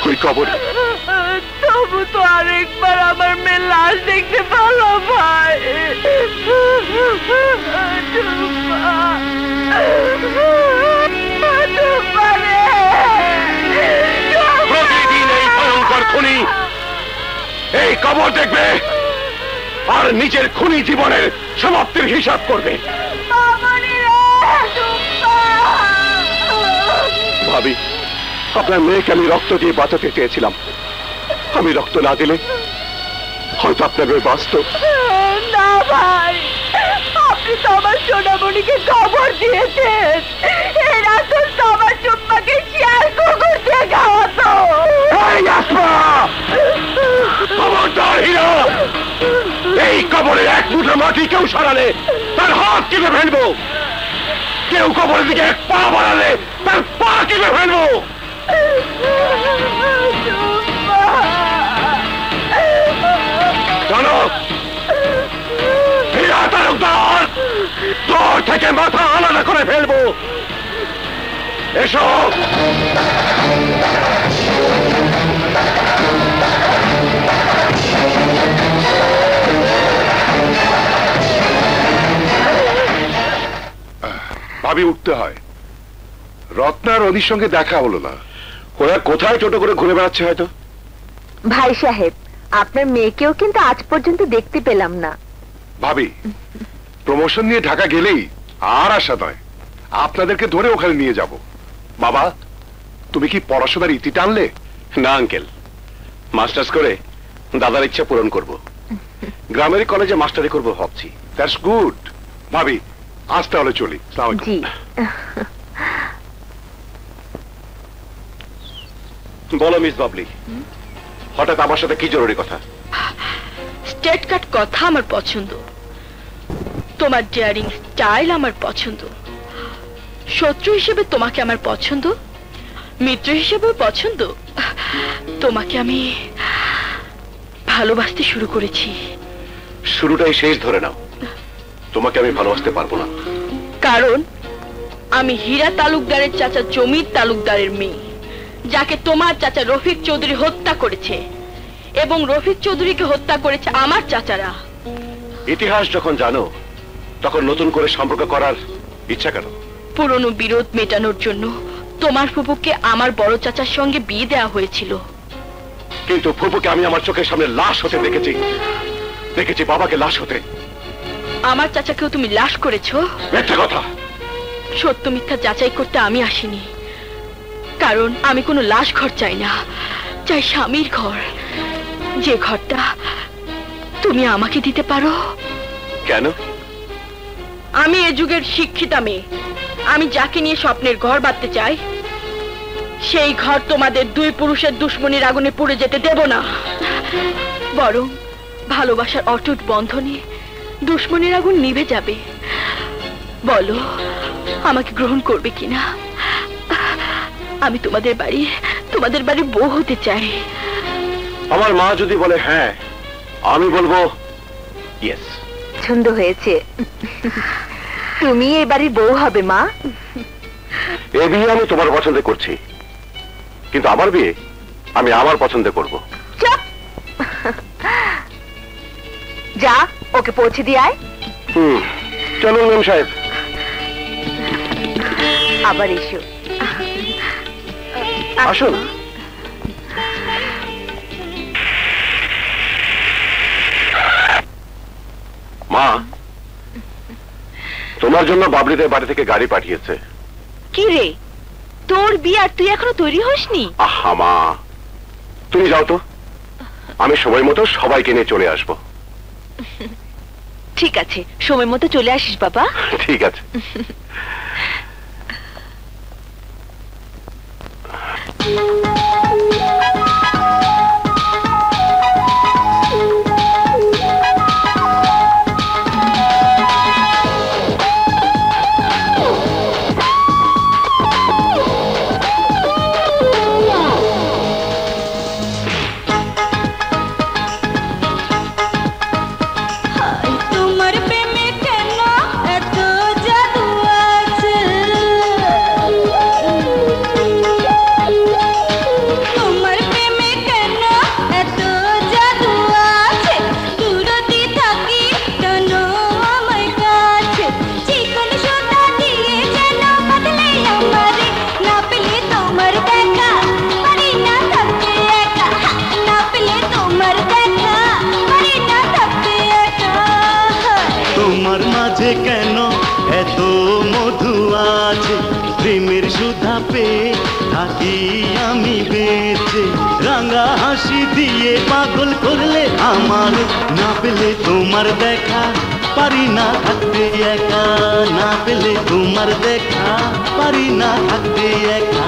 ওই কবরে। তবু তো আরেকবার আমার মেয়ে লাশ দেখতে ভালো ভাই। প্রতিদিন এই ভয়ঙ্কর খুনি এই কবর দেখবে আর নিজের খুনি জীবনের সমাপ্তির হিসাব করবে। ভাবি, আপনার মেয়েকে আমি রক্ত দিয়ে বাঁচাতে চেয়েছিলাম। আমি রক্ত না দিলে হয়তো আপনার মেয়ে বাঁচত। না ভাই, আপনি তো আমার সোনামণিকে খবর দিয়েছেন। এই রাসূল তো আমার চুম্মাকে শিয়াল কুকুর দিয়ে খাওয়াতো। এই আসমা! খবরদার হীরা, এই কবরের এক মুঠো মাটি কেউ সরালে তার হাত কেটে ফেলবো। কেউ কবরের দিকে এক পা বাড়ালে তার পা কেটে ফেলবো। জানো, হীরা তালুকদার, তোর থেকে মাথা আলাদা করে ফেলবো। এসো। ভাবি উঠতে হয়। রত্নার অনির সঙ্গে দেখা হলো না। ওরা কোথায় টোটো করে ঘুরে বেড়াচ্ছে হয়তো। ভাই সাহেব, আপনার মেয়েকেও কিন্তু আজ পর্যন্ত দেখতে পেলাম না। ভাবি, প্রমোশন নিয়ে ঢাকা গেলেই আর আশা নয়, আপনাদেরকে ধরে ওখানে নিয়ে যাব। বাবা, তুমি কি পড়াশোনার ইতি টানলে? না আঙ্কেল, মাস্টার্স করে দাদার ইচ্ছা পূরণ করব। গ্রামের কলেজে মাস্টারি করব ভাবছি। That's good. ভাবি, আজ তাহলে চলি। আসসালামু আলাইকুম। জি। বলো মিস বাবলি, হঠাৎ আমার সাথে কি জরুরি কথা? স্টেট কাট কথা আমার পছন্দ, তোমার ডেয়ারিং স্টাইল আমার পছন্দ। শত্রু হিসেবে তোমাকে আমার পছন্দ, মিত্র হিসেবে পছন্দ। তোমাকে আমি ভালোবাসতে শুরু করেছি। শুরুটাই শেষ ধরে নাও। তোমাকে আমি ভালোবাসতে পারবো না, কারণ আমি হীরা তালুকদারের চাচা জমির তালুকদারের মেয়ে, যাকে তোমার চাচা রফিক চৌধুরী হত্যা করেছে, এবং রফিক চৌধুরীকে হত্যা করেছে আমার চাচারা। ইতিহাস যখন জানো তখন নতুন করে সম্পর্ক করার ইচ্ছা কেন? পুরনো বিরোধ মেটানোর জন্য তোমার ফুপুকে আমার বড় চাচার সঙ্গে বিয়ে দেওয়া হয়েছিল। কিন্তু ফুপুকে আমি আমার চোখের সামনে লাশ হতে দেখেছি, বাবাকে লাশ হতে। আমার চাচাকেও তুমি লাশ করেছো? মিথ্যে কথা। সত্য মিথ্যা যাচাই করতে আমি আসিনি, কারণ আমি কোনো লাশ ঘর চাই না, চাই স্বামীর ঘর, যে ঘরটা তুমি আমাকে দিতে পারো। কেন? আমি এ যুগের শিক্ষিতা মেয়ে, আমি যাকে নিয়ে স্বপ্নের ঘর বাঁধতে চাই সেই ঘর তোমাদের দুই পুরুষের দুশ্মনির আগুনে পুড়ে যেতে দেব না, বরং ভালোবাসার অটুট বন্ধনে দুশ্মনির আগুন নিভে যাবে। বলো আমাকে গ্রহণ করবে কিনা? আমি তোমাদের বাড়ি বউ হতে চাই। আমার মা যদি বলে হ্যাঁ, আমি বলবো ইয়েস। পছন্দ হয়েছে, তুমি এই বাড়ির বউ হবে মা। এ বিয়ে আমি তোমার পছন্দ করছি, কিন্তু আমার বিয়ে আমি আমার পছন্দ করব। চুপ, যা ওকে পৌঁছে দিয়ে আয়। চলুন মেম সাহেব। আবার এসো। আসুন। মা, তোমার জন্য বাবলিদের বাড়ি থেকে গাড়ি পাঠিয়েছে। কি রে, তোর বিয়ে আর তুই এখনো তৈরি হসনি? আহা মা, তুমি যাও তো, আমি সময় মতো সবাইকে নিয়ে চলে আসবো। ঠিক আছে, সময় মতো চলে আসিস বাবা। ঠিক আছে। তোমার প্রেমে কেন এত জাদু আছে? তোমার প্রেমে কেন এত জাদু আছে? দূরতে থাকি কেন আমার কাছে? চিকন সুতা দিয়ে যেন বদলে আমারে, না পেলে তোমার দেখা পারি না থাকতে একা, না পেলে তোমার দেখা পারি না থাকতে একা। তোমার মাঝে কেন এত মধু আছে? প্রেমের সুধা পেয়ে থাকি আমি বেঁচে, রাঙা হাসি দিয়ে পাগল করলে আমার, না পেলে তোমার দেখা পারি না থাকতে একা, না পেলে তোমার দেখা পারি না থাকতে একা।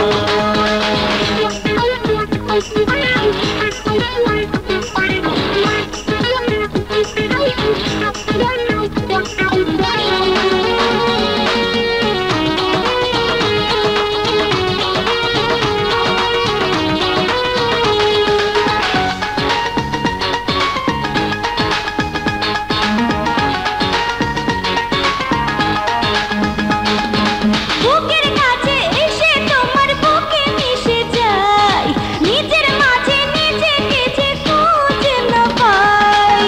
বুকের কাছে এসে তোমার বুকে মিশে যাই, নিজের মাঝে নিজেকে যে খুঁজে না পাই।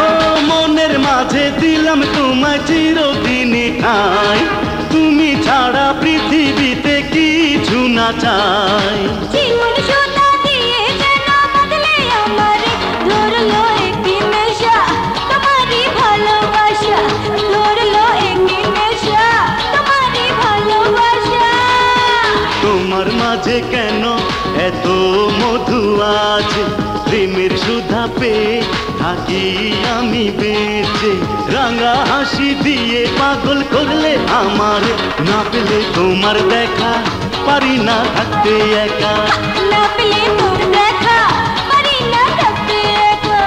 ও মনের মাঝে দিলাম তোমায় চিরদিনই ঠাই, তুমি ছাড়া পৃথিবীতে কিছু না চাই। জীবন সুতা দিয়ে যেন বদলে আমারে, ধরলো একটি নেশা তোমারই ভালোবাসা, ধরলো একটি নেশা তোমারই ভালোবাসা। তোমার মাঝে কেন এত মধু আছে? প্রেমের সুধা পেয়ে থাকি আমি বেঁচে, রাঙা হাসি দিয়ে পাগল করলে আমার, না পেলে তোমার দেখা পারি না থাকতে একা, না পেলে তোর দেখা পারি না থাকতে একা।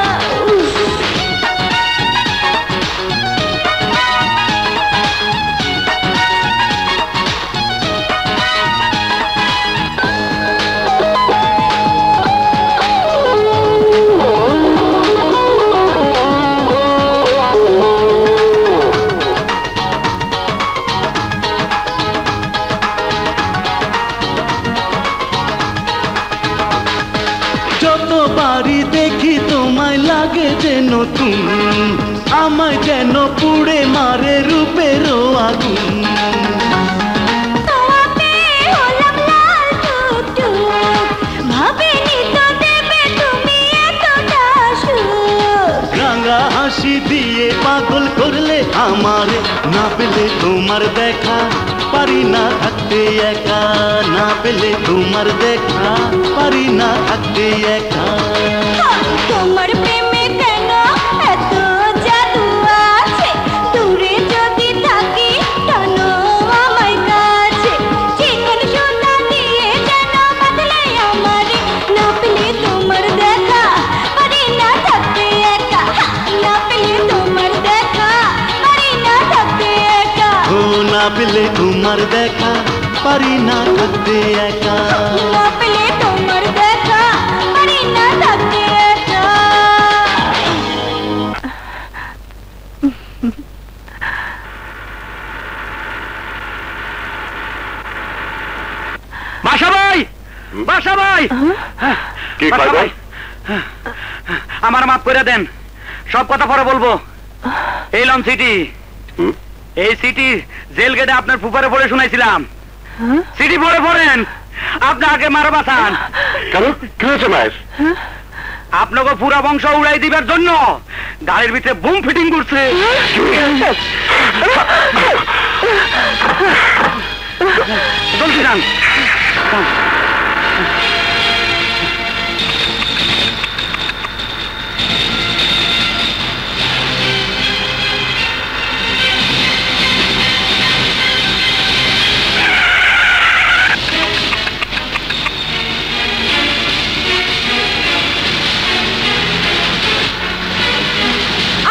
যতবারই দেখি তোমায় লাগে যে নতুন, আমায় যেন পুড়ে মারে রূপেরও আগুন। তোমাতে হলাম লাল টুকটুক, ভাবিনি তো দেবে তুমি এতটা সুখ। পাগল করলে আমারে, না পেলে তোমার দেখা পারি না থাকতে একা, না পেলে তোমার দেখা পারি না থাকতে একা। তোমার প্রেমে কেন এত জাদু আছে, দূরে যদি থাকি টানো আমায় কাছে, চিকন সুতা দিয়ে যেন বাঁধলে আমারে, না পেলে তোমার দেখা পারি না থাকতে একা, না পেলে তোমার দেখা পারি না থাকতে একা। ও না পেলে তোমার দেখা পারি না থাকতে একা, না পেলে তোমার দেখা পারি না থাকতে একা। বাসা ভাই, বাসা ভাই, কি বাসা ভাই? আমার মাফ করে দেন, সব কথা পরে বলবো। এই লন সিটি, এই সিটি জেল গেটে আপনার ফুপারে পড়ে শুনাইছিলাম। সিটি পড়ে পড়েন, আপনি আগে মারা বাঁচান। কেন কি হয়েছে মায়ের? আপনাকে পুরা বংশ উড়াই দিবার জন্য গাড়ির ভিতরে বুম ফিটিং করছে। চলছি যান।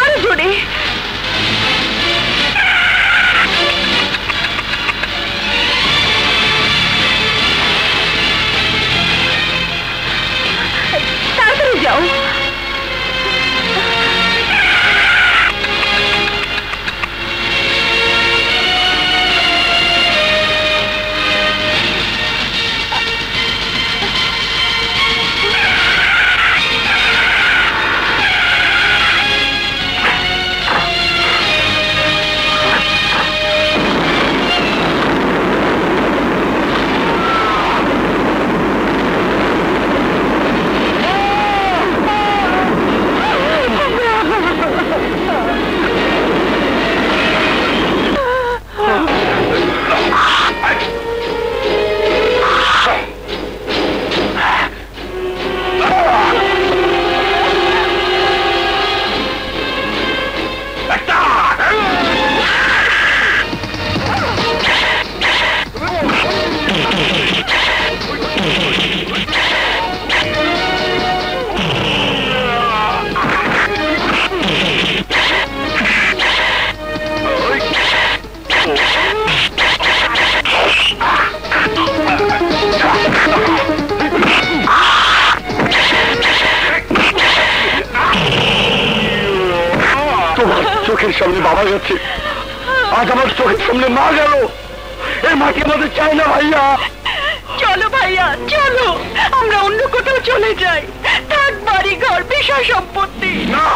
আরো জোরে। তাড়াতাড়ি যাও। চোখের সামনে বাবা গেছে, আজ আমার চোখের সামনে মা গেল। এই মাকে আমাদের চাই না ভাইয়া। চলো ভাইয়া, চলো আমরা অন্য কোথাও চলে যাই। থাক বাড়ি ঘর, বিষয় সম্পত্তি। না,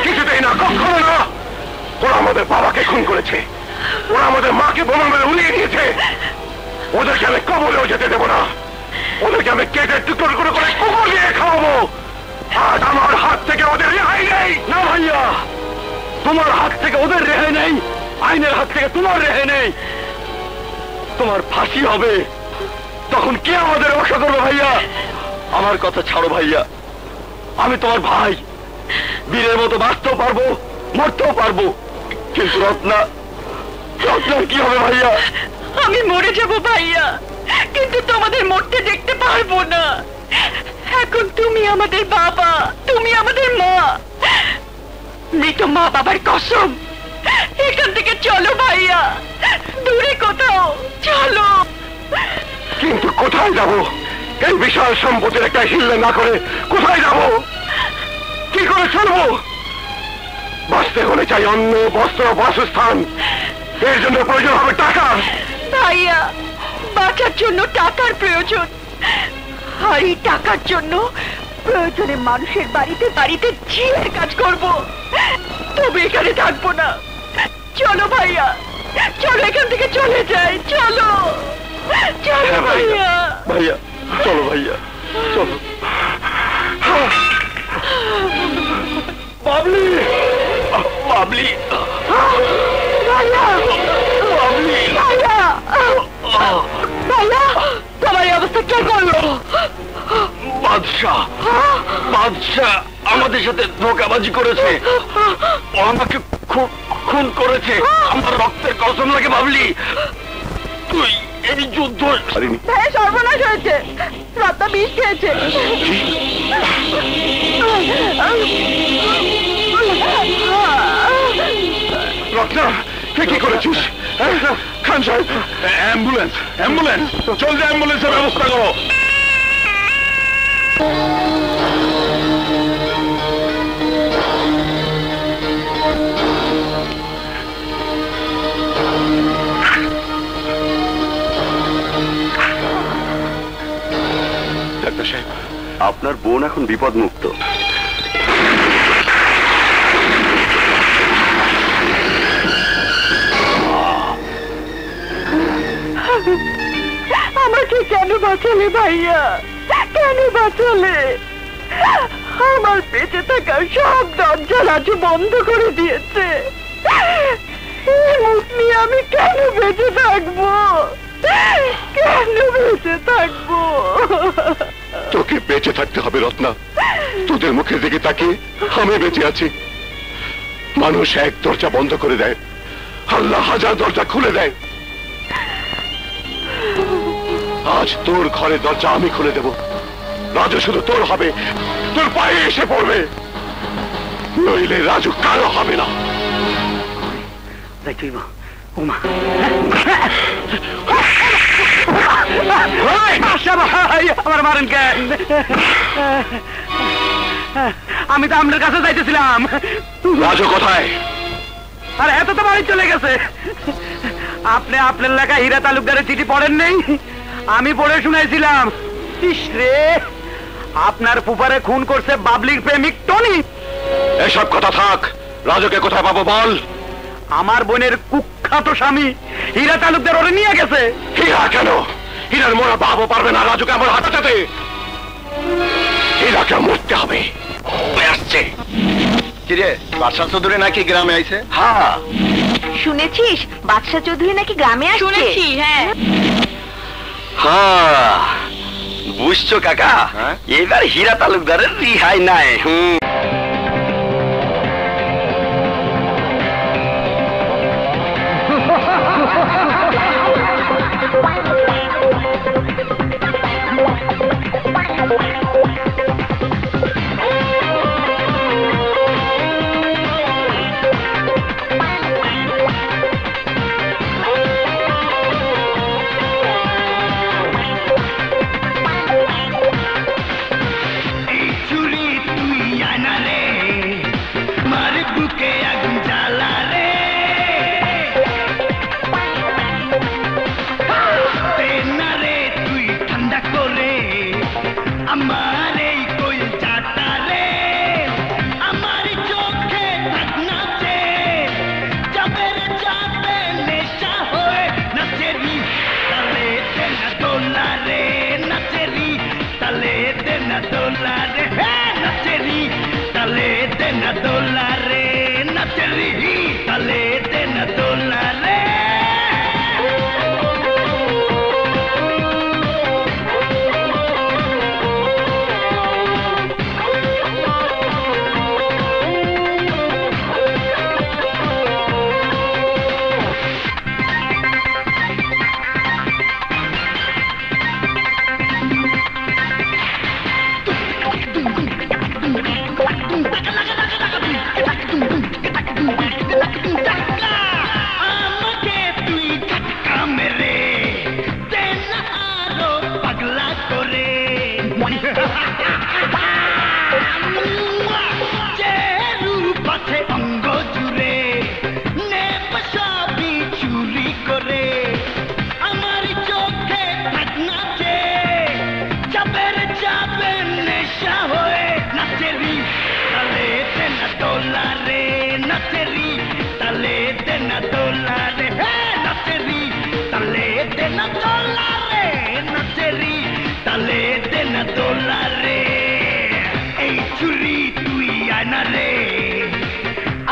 কিছুতেই না, কখনো না। ওরা আমাদের বাবাকে খুন করেছে, ওরা আমাদের মাকে বোমা মেরে উড়িয়ে দিয়েছে। ওদেরকে আমি কবরেও যেতে দেবো না, ওদেরকে আমি কেটে টুকরো করে করে কুকুর দিয়ে খাওয়াবো। আজ আমার হাত থেকে ওদের রেহাই নেই। না ভাইয়া, তোমার হাত থেকে ওদের রেহাই নেই, আইনের হাত থেকে তোমার রেহাই নেই। তোমার ফাঁসি হবে, তখন কে আমাদের রক্ষা করবে ভাইয়া? আমার কথা ছাড়ো ভাইয়া, আমি তোমার ভাই, বীরের মতো বাঁচতেও পারবো, মরতেও পারবো, কিন্তু রত্নার কি হবে ভাইয়া? আমি মরে যাব ভাইয়া, কিন্তু তোমাদের মরতে দেখতে পারবো না। এখন তুমি আমাদের বাবা, তুমি আমাদের মা। মৃত মা বাবার কসম, এখান থেকে চলো ভাইয়া, দূরে কোথাও চলো। কিন্তু কোথায় যাব? এই বিশাল সম্পত্তির একটা হিল্লে না করে কোথায় যাব? কি করে চলবো? বাঁচতে হলে চাই অন্ন, বস্ত্র, বাসস্থান। এর জন্য প্রয়োজন হবে টাকা। ভাইয়া, বাঁচার জন্য টাকার প্রয়োজন, আর এই টাকার জন্য প্রয়োজনে মানুষের বাড়িতে বাড়িতে ঝিলের কাজ করব, তবে এখানে থাকবো না। চলো ভাইয়া, চলো এখান থেকে চলে যাই, চলো চলো ভাইয়া। ভাইয়া চলো, ভাইয়া চলো। বাবলি, বাবলি ভাইয়া ভাইয়া ভাইয়া তোমার এই অবস্থা কে করলো? বাদশাহ বাদশাহ আমাদের সাথে ধোঁকাবাজি করেছে, ও আমাকে খুন করেছে। আমার রক্তের কসম লাগে বাবলি, তুই এই যুদ্ধ ভাইয়া সর্বনাশ হয়েছে, রত্না বিষ খেয়েছে। রত্না কি করেছিস? খান সাহেব, অ্যাম্বুলেন্স অ্যাম্বুলেন্স, জলদি অ্যাম্বুলেন্সের ব্যবস্থা করো। ডাক্তার সাহেব, আপনার বোন এখন বিপদ মুক্ত। আমাকে কেন বাঁচালে ভাইয়া, কেন বাঁচালে? আমার বেঁচে থাকার সব দরজা রাজু বন্ধ করে দিয়েছে। এই মুখ নিয়ে আমি কেন বেঁচে থাকবো, কেন বেঁচে থাকবো? তোকে বেঁচে থাকতে হবে রত্না, তোদের মুখের দিকে তাকিয়ে আমি বেঁচে আছি। মানুষ এক দরজা বন্ধ করে দেয়, আল্লাহ হাজার দরজা খুলে দেয়। আজ তোর ঘরের দরজা আমি খুলে দেব, রাজু শুধু তোর হবে, তোর পায়ে এসে পড়বে, নইলে রাজু কারো হবে না। আমার মারেন কেন? আমি তো আপনার কাছে যাইতেছিলাম। রাজু কোথায়? আর এত তো বাড়ি চলে গেছে। আপনি আপনার এলাকায় হীরা তালুকদারের চিঠি পড়েন নেই? আমি পড়ে শুনাইছিলাম। ইস রে, আপনার ফুফারে খুন করছে বাবলির প্রেমিক টনি। এসব কথা থাক, রাজুকে কোথায় পাবো বল? আমার বোনের কুখ্যাত স্বামী হীরা তালুকদার ওরে নিয়ে গেছে। হীরা কেন? হীরার মোড়া বাবু পারবে না রাজুকে আমার হাতে যেতে। হীরাকে মরতে হবে। আসছে কিরে, বাদশা চৌধুরী নাকি গ্রামে আইছে? হ্যাঁ শুনেছিস বাদশা চৌধুরী নাকি গ্রামে আসছে? শুনেছি, হ্যাঁ। হ্যাঁ বুঝছো কাকা, এবার হীরা তালুকদারের রিহাই নাই।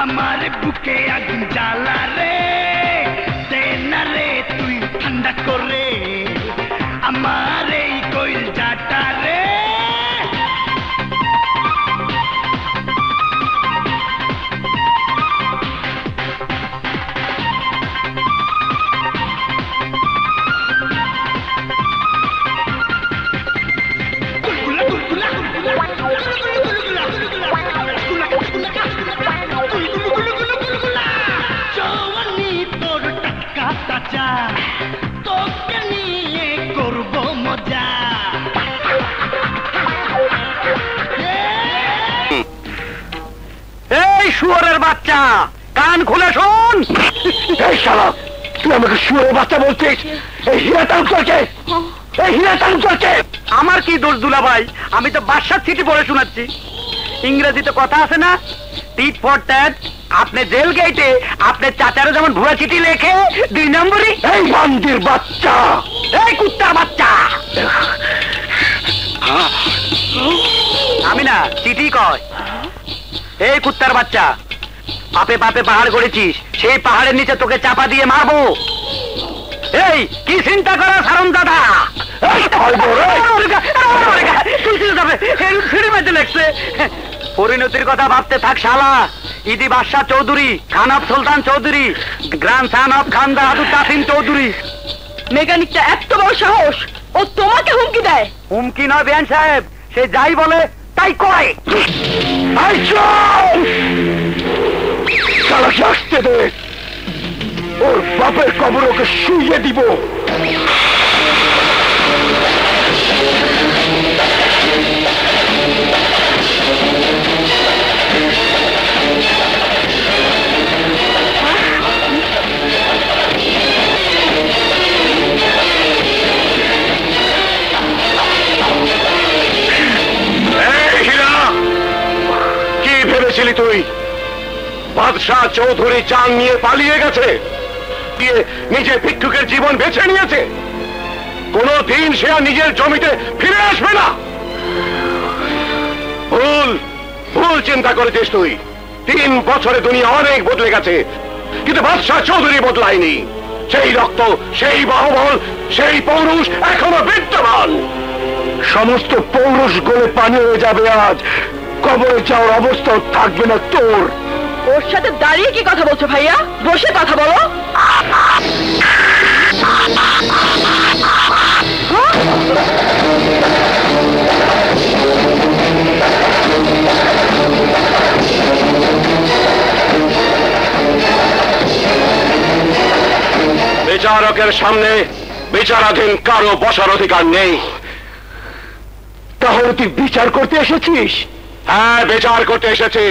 আমার বুকে আগুন জ্বালা রে, দে না রে তুই ঠান্ডা করে আমার এই কইল জাটা রে। তোকে নিয়ে করব মজা। এই শুয়োরের বাচ্চা, কান খুলে শোন। এই শালা, তুই আমাকে শুয়োরের বাচ্চা বলছিস? এই হীরা তালুকদারকে, এই হীরা তালুকদারকে। আমার কি দোষ দুলাভাই? আমি তো বাদশার চিঠি পড়ে শোনাচ্ছি। ইংরেজিতে কথা আছে না, টিট ফর ট্যাট। আপনি জেল গেটে আপনার চাচারও যেমন ভুয়া চিঠি লেখে 2 নম্বরই। এই বান্দির বাচ্চা, এই কুত্তার বাচ্চা। আমি না, চিঠি কয়। এই কুত্তার বাচ্চা, পাপে পাপে পাহাড় গড়েছিস, সেই পাহাড়ের নিচে তোকে চাপা দিয়ে মারবো। এই কি চিন্তা করা সারম দাদা? পরিণতির কথা ভাবতে থাক শালা। Idi Badshah Chowdhury, Khan of Sultan Chowdhury, grandson of Khan Bahadur Kasim Chowdhury. মেকানিকটা এত বড় সাহস, ও তোমাকে হুমকি দেয়? হুমকি নয় বেয়ান সাহেব, সে যাই বলে তাই কয়। শালাকে আসতে দে, ওর বাপের কবর ওকে শুইয়ে দিব। তুই বাদশাহ চৌধুরী চান নিয়ে পালিয়ে গেছে, দিয়ে নিজে ভিক্ষুকের জীবন বেছে নিয়েছে। কোনদিন সে আর নিজের জমিতে ফিরে আসবে না। ভুল ভুল চিন্তা করেছিস তুই। 3 বছরে দুনিয়া অনেক বদলে গেছে, কিন্তু বাদশাহ চৌধুরী বদলায়নি। সেই রক্ত, সেই বাহুবল, সেই পৌরুষ এখনো বিদ্যমান। সমস্ত পৌরুষ গলে পানি হয়ে যাবে আজ। কবরে যাওয়ার অবস্থাও থাকবে না তোর। ওর সাথে দাঁড়িয়ে কি কথা বলছো ভাইয়া? বসে কথা বলো। বিচারকের সামনে বিচারাধীন কারো বসার অধিকার নেই। তাহলে তুই বিচার করতে এসেছিস? হ্যাঁ, বিচার করতে এসেছি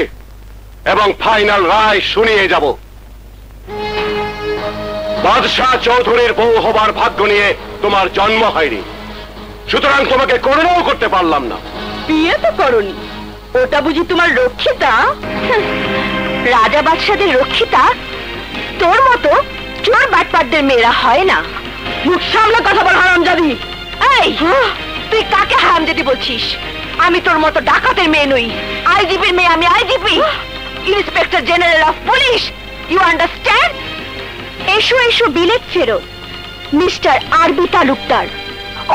এবং ফাইনাল রায় শুনিয়ে যাব। বাদশাহ চৌধুরীর বউ হবার ভাগ্য নিয়ে তোমার জন্ম হয়নি, সুতরাং তোমাকে করুণাও করতে পারলাম না। বিয়ে তো করনি, ওটা বুঝি তোমার রক্ষিতা? রাজা বাদশাদের রক্ষিতা তোর মতো চোর বাটপাটদের মেয়েরা হয় না। মুখ সামলে কথা বল হারামজাদি। এই, তুই কাকে হারামজাদি বলছিস? আমি তোর মতো ডাকাতের মেয়ে নই। আইজিপির মেয়ে আমি, IGP, inspector general of police. You understand? এসো এসো বিলেত ফেরত, মিস্টার আরবি তালুকদার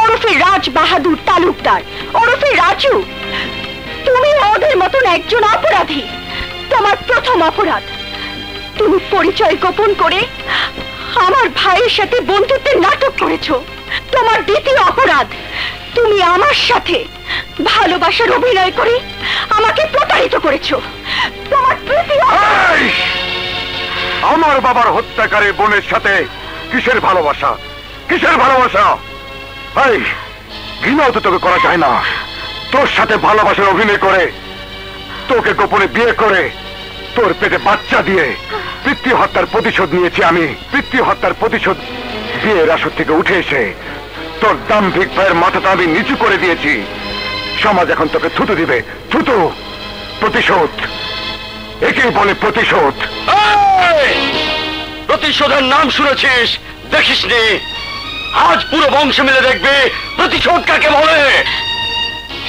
ওরফে রাজ বাহাদুর তালুকদার ওরফে রাজু। তুমি ওদের মতন একজন অপরাধী। তোমার প্রথম অপরাধ, তুমি পরিচয় গোপন করে আমার ভাইয়ের সাথে বন্ধুত্বের নাটক করেছো। তোমার দ্বিতীয় অপরাধ, তুমি আমার সাথে ভালোবাসার অভিনয় করে আমাকে প্রতারিত করেছো। তোমার তৃতীয় আমার বাবার হত্যাকারী বোনের সাথে কিসের ভালোবাসা? কিসের ভালোবাসা? এই ঘৃণাও তো তোকে করা যায় না। তোর সাথে ভালোবাসার অভিনয় করে, তোকে গোপনে বিয়ে করে, তোর পেটে বাচ্চা দিয়ে পিতৃ হত্যার প্রতিশোধ নিয়েছি আমি। পিতৃ হত্যার প্রতিশোধ বিয়ের আসর থেকে উঠে এসে তোর দাম্ভিক ভাইয়ের মাথাটা আমি নিচু করে দিয়েছি। সমাজ এখন তোকে থুতু দিবে, থুতু। প্রতিশোধ, একেই বলে প্রতিশোধ। প্রতিশোধের নাম শুনেছিস? দেখিস নি, আজ পুরো বংশ মিলে দেখবে প্রতিশোধ কাকে বলে।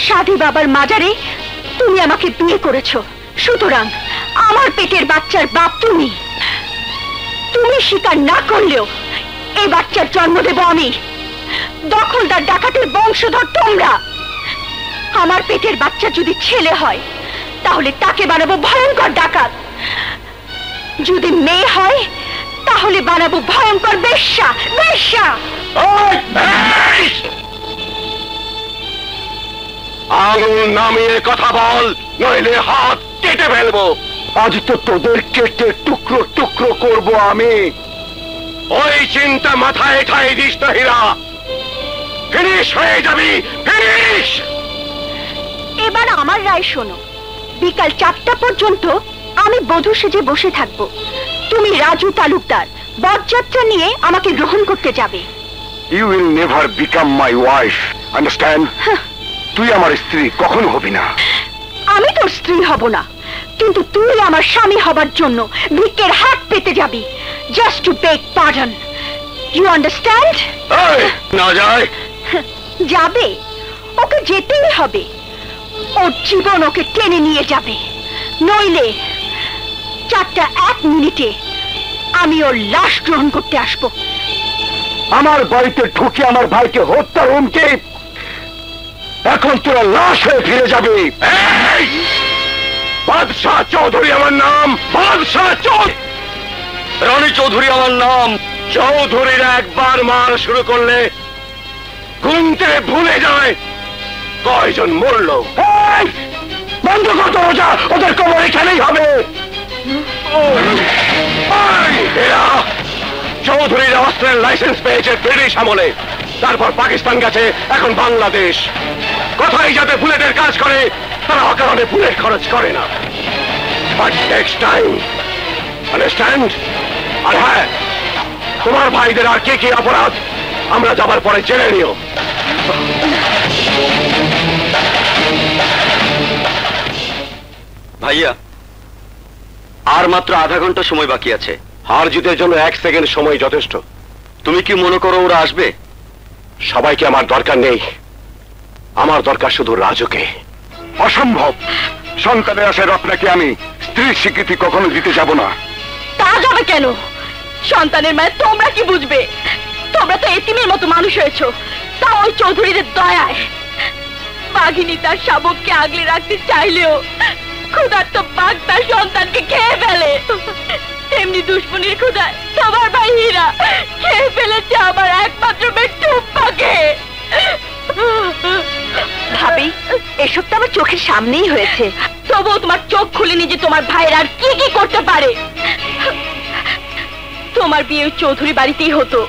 সাধী বাবার মাজারে তুমি আমাকে বিয়ে করেছো, সুতরাং আমার পেটের বাচ্চার বাপ তুমি। তুমি স্বীকার না করলেও এই বাচ্চার জন্ম দেব আমি। দখলদার ডাকাতের বংশধর তোমরা। আমার পেটের বাচ্চা যদি ছেলে হয় তাহলে তাকে বানাবো ভয়ঙ্কর ডাকাত, যদি মেয়ে হয় তাহলে বানাবো ভয়ঙ্কর বেশ্যা। বেশ্যা আঙুল নামিয়ে কথা বল, নইলে হাত কেটে ফেলবো। আজ তো তোদের কেটে টুকরো টুকরো করব আমি। ওই চিন্তা মাথায় ঠাই দিস না হীরা, ফিনিশ হয়ে যাবি, ফিনিশ। এবার আমার রায় শোনো। বিকাল 4টা পর্যন্ত আমি বধূ সেজে বসে থাকবো। তুমি রাজু তালুকদার বরযাত্রা নিয়ে আমাকে গ্রহণ করতে যাবে। You will never become my wife, understand? তুই আমার স্ত্রী কখনো হবি না। আমি তোর স্ত্রী হব না, কিন্তু তুই আমার স্বামী হবার জন্য ভিক্ষের হাত পেতে যাবি, just to beg pardon. You understand? না যায়? যাবে, ওকে যেতেই হবে। ওর জীবন ওকে টেনে নিয়ে যাবে, নইলে 4:01 আমি ওর লাশ গ্রহণ করতে আসবো। আমার বাড়িতে ঢুকে আমার ভাইকে হত্যার হুমকি, এখন তোরা লাশ হয়ে ফিরে যাবে। বাদশাহ চৌধুরী আমার নাম, বাদশাহ চৌধুরী। রনি চৌধুরী আমার নাম। চৌধুরীরা একবার মার শুরু করলে গুনতে ভুলে যায় কয়জন মরলো। বন্ধ কর দরজা, ওদের কবর এখানেই হবে। চৌধুরীরা অস্ত্রের লাইসেন্স পেয়েছে ব্রিটিশ আমলে, তারপর পাকিস্তান গেছে, এখন বাংলাদেশ। কোথায় যাতে বুলেটের কাজ করে তারা অকারণে বুলেট খরচ করে না। But next time, understand? আর হ্যাঁ, তোমার ভাইদের আর কি কি অপরাধ আমরা যাবার পরে জেনে নিও। ভাইয়া, আর মাত্র আধা ঘন্টা সময় বাকি আছে। হার জিতের জন্য 1 সেকেন্ড সময় যথেষ্ট। তুমি কি মনে করো ওরা আসবে? সবাইকে আমার দরকার নেই, আমার দরকার শুধু রাজুকে। অসম্ভব। সন্তানের আশায় আপনাকে আমি স্ত্রীর স্বীকৃতি কখনো দিতে যাব না। তা যাবে কেন? সন্তানের মায়ের তোমরা কি বুঝবে? তোমরা তো এতিমের মতো মানুষ হয়েছো, তা ওই চৌধুরীদের দয়ায়। বাঘিনী তার শাবককে আগলে রাখতে চাইলেও ক্ষুধার্ত বাঘ তার সন্তানকে খেয়ে ফেলে। তেমনি দুশ্মনীর ক্ষুধায় তোমার ভাই হীরা খেয়ে ফেলেছে আমার একমাত্র মেয়ে টুম্পাকে। ভাবি, এসব তো আমার চোখের সামনেই হয়েছে। তবুও তোমার চোখ খুলেনি যে তোমার ভাইয়ের আর কি কি করতে পারে। তোমার বিয়ে ওই চৌধুরী বাড়িতেই হতো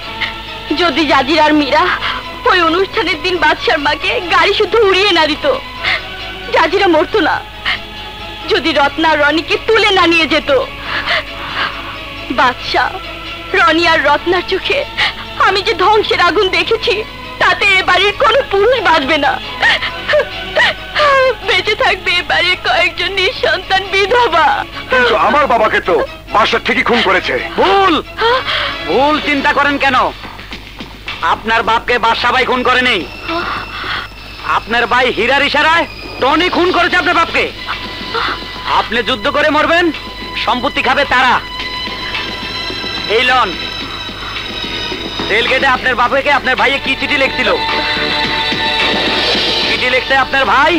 যদি জাজির আর মীরা ওই অনুষ্ঠানের দিন বাদশার মাকে গাড়ি শুধু উড়িয়ে না দিত। জাজিরা মরতো না যদি রত্না রনিকে তুলে না নিয়ে যেত। বাদশা, রনি আর রত্নার চোখে আমি যে ধ্বংসের আগুন দেখেছি তাতে এ বাড়ির কোনো পুরুষ বাঁচবে না। বেঁচে থাকবে এ বাড়ির কয়েকজন নিঃসন্তান বিধবা। কিন্তু আমার বাবাকে তো বাদশা ঠিকই খুন করেছে। ভুল ভুল চিন্তা করেন কেন? আপনার বাপকে বাদশা ভাই খুন করেনি, আপনার ভাই হীরার ইশারায় টনি খুন করেছে আপনার বাপকে। আপনি যুদ্ধ করে মরবেন, সম্পত্তি খাবে তারা। এই লন রেল গেটে আপনার বাপকে আপনার ভাইয়ে কি চিঠি লিখছিল? চিঠি লিখছে আপনার ভাই,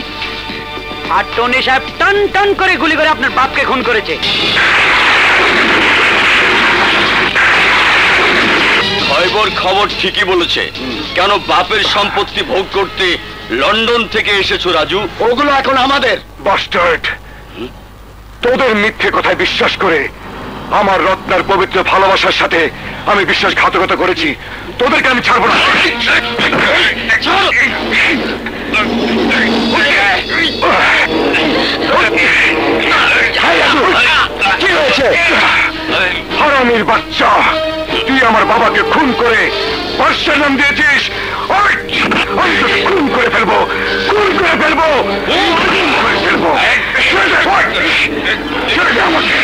আর টনি সাহেব টান টান করে গুলি করে আপনার বাপকে খুন করেছে। খবর খবর ঠিকই বলেছে। কেন বাপের সম্পত্তি ভোগ করতে লন্ডন থেকে এসেছো রাজু? ওগুলো এখন আমাদের। বাস্টার্ড, তোদের মিথ্যে কথায় বিশ্বাস করে আমার রত্নার পবিত্র ভালোবাসার সাথে আমি বিশ্বাসঘাতকতা করেছি। তোদেরকে আমি ছাড়বো না। কি হয়েছে? হারামির বাচ্চা, তুই আমার বাবাকে খুন করে বর্ষার নাম দিয়েছিস। আমি তোকে খুন করে ফেলবো, খুন করে ফেলবো, খুন করে ফেলবো। ছেড়ে দে আমাকে।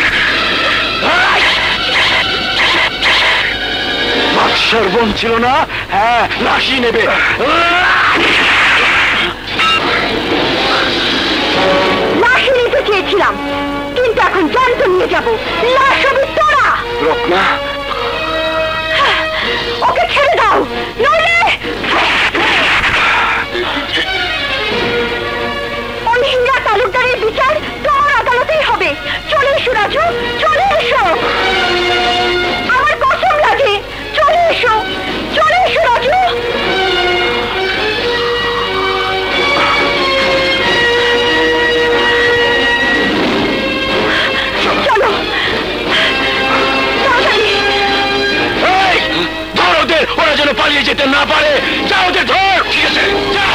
বাদশার বোন ছিল না? হ্যাঁ, লাশই নেবে। লাশই নিতে চেয়েছিলাম, কিন্তু এখন এখন জ্যান্ত নিয়ে যাবো। লাশ হবি তোরা। রত্না, ওকে ছেড়ে দাও, নইলে ওই হীরা তালুকদারের বিচার তোমার আদালতেই হবে। চলে এসো রাজু, চলে এসো, আমার কসম লাগে। চলে এসো, চলে এসো রাজু। চলো তাড়াতাড়ি। ধর ওদের, ওরা যেন পালিয়ে যেতে না পারে। যা ওদের ধর। ঠিক আছে, যা।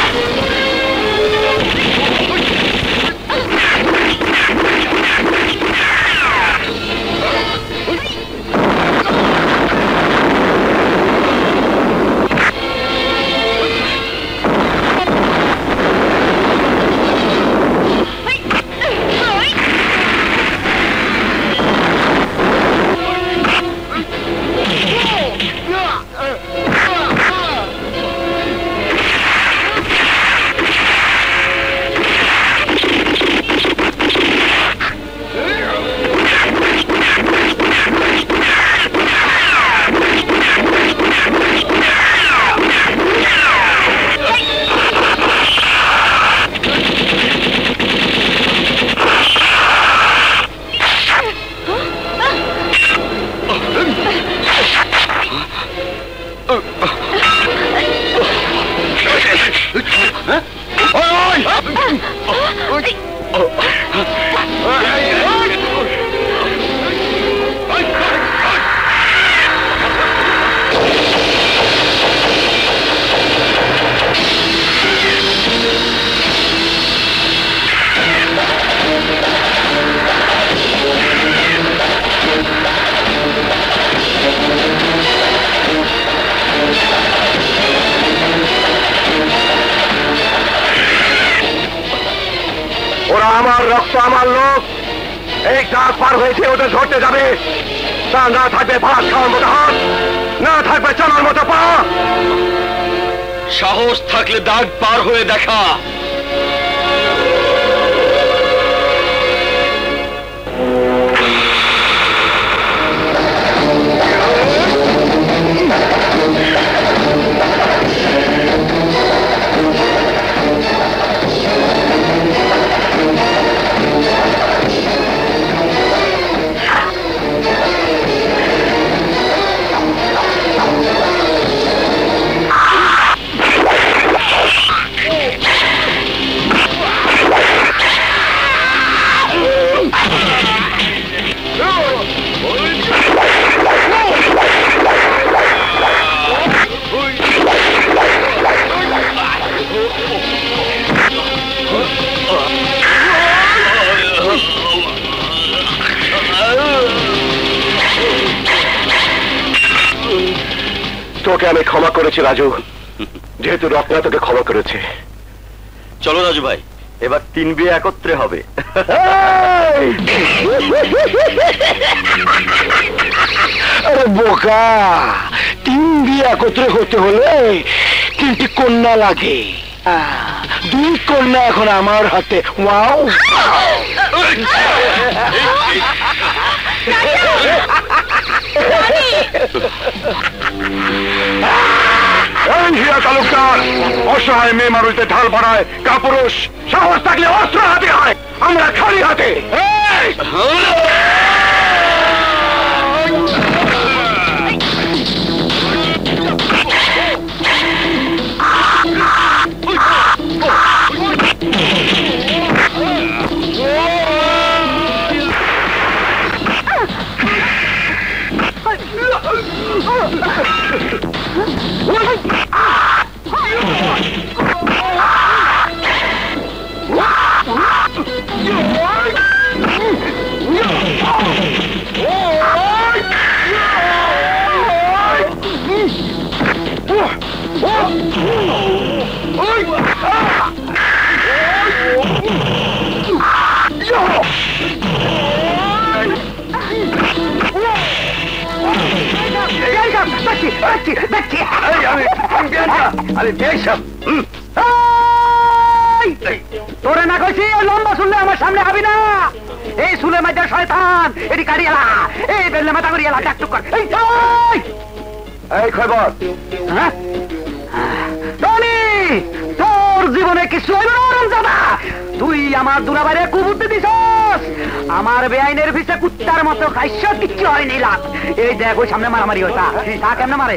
ওরা আমার রক্ত, আমার লোক। এই কাজ পার হয়েছে, ওদের ধরতে যাবে। তা না থাকবে ভাত খাওয়ার মতো হাত, না থাকবে চলার মতো পা। সাহস থাকলে দাগ পার হয়ে দেখা। তোকে আমি ক্ষমা করেছি রাজু, যেহেতু রত্না তোকে ক্ষমা করেছে। চলো রাজু ভাই, এবার 3 বিয়ে একত্রে হবে। আরে বোকা, 3 বিয়ে একত্রে হতে হলে 3টি কন্যা লাগে। 2 কন্যা এখন আমার হাতে। ওয়াও! হীরা তালুকদার অসহায় মেয়ে মানুষদের ঢাল বাড়ায় কাপুরুষ। সাহস থাকলে অস্ত্র হাতে হয়, আমরা খালি হাতে। তোরে না কইছি লম্বা শুনলে আমার সামনে হবি না। এই সুলে মাঝে শয়তান এটি কাড়িয়ালা, এই বেললে মাথা করিয়ালা ডাকটুক কর। এই খবর হ্যাঁ টনি, তোর জীবনে কিছু হইব না রমজাদা। তুই আমার দুলাবারে কুবুদ্ধি দিছস, আমার বেআইনের ভিসে কুত্তার মতো খাইছ, কিচ্ছু হয়নি লাভ। এই দেখ ওই সামনে মারামারি হইতা, তা কেমনে মারে?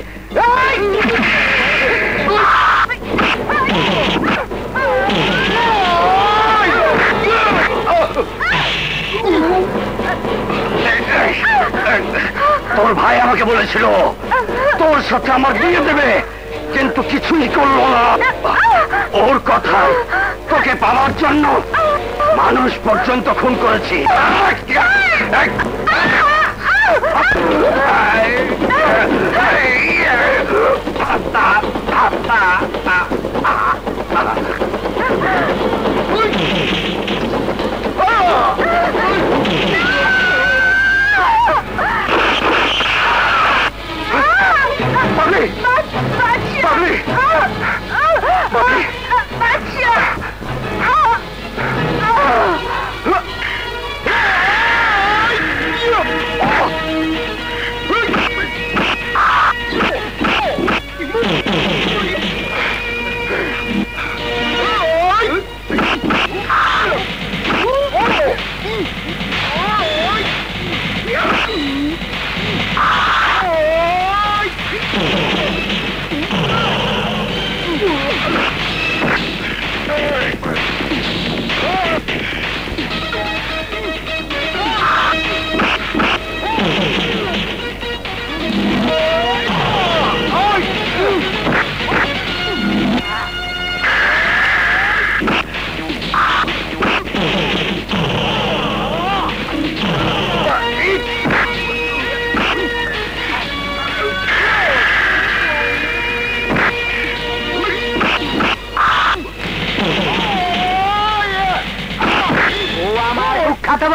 তোর ভাই আমাকে বলেছিল তোর সাথে আমার বিয়ে দেবে, কিন্তু কিছুই করলো না। ওর কথায় তোকে পাওয়ার জন্য মানুষ পর্যন্ত খুন করেছি।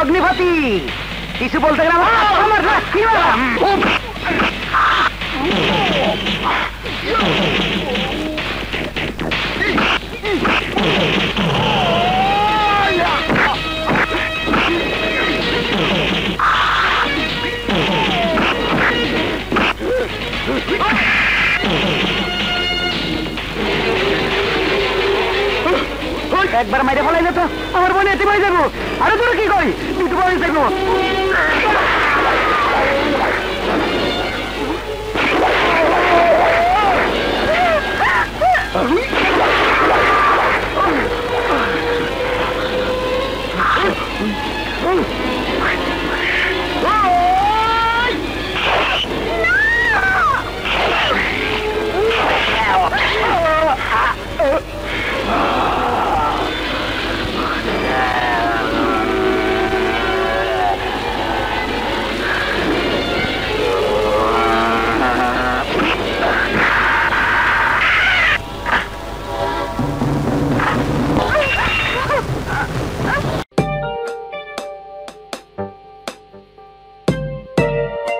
অগ্নিপতি কিছু বলতে গেলাম আমার একবার মাইরে ফেলাই যেত আমার বোন এতে পাই যাবো আরে তোরা কি কই দুটো বাড়ি থাকবো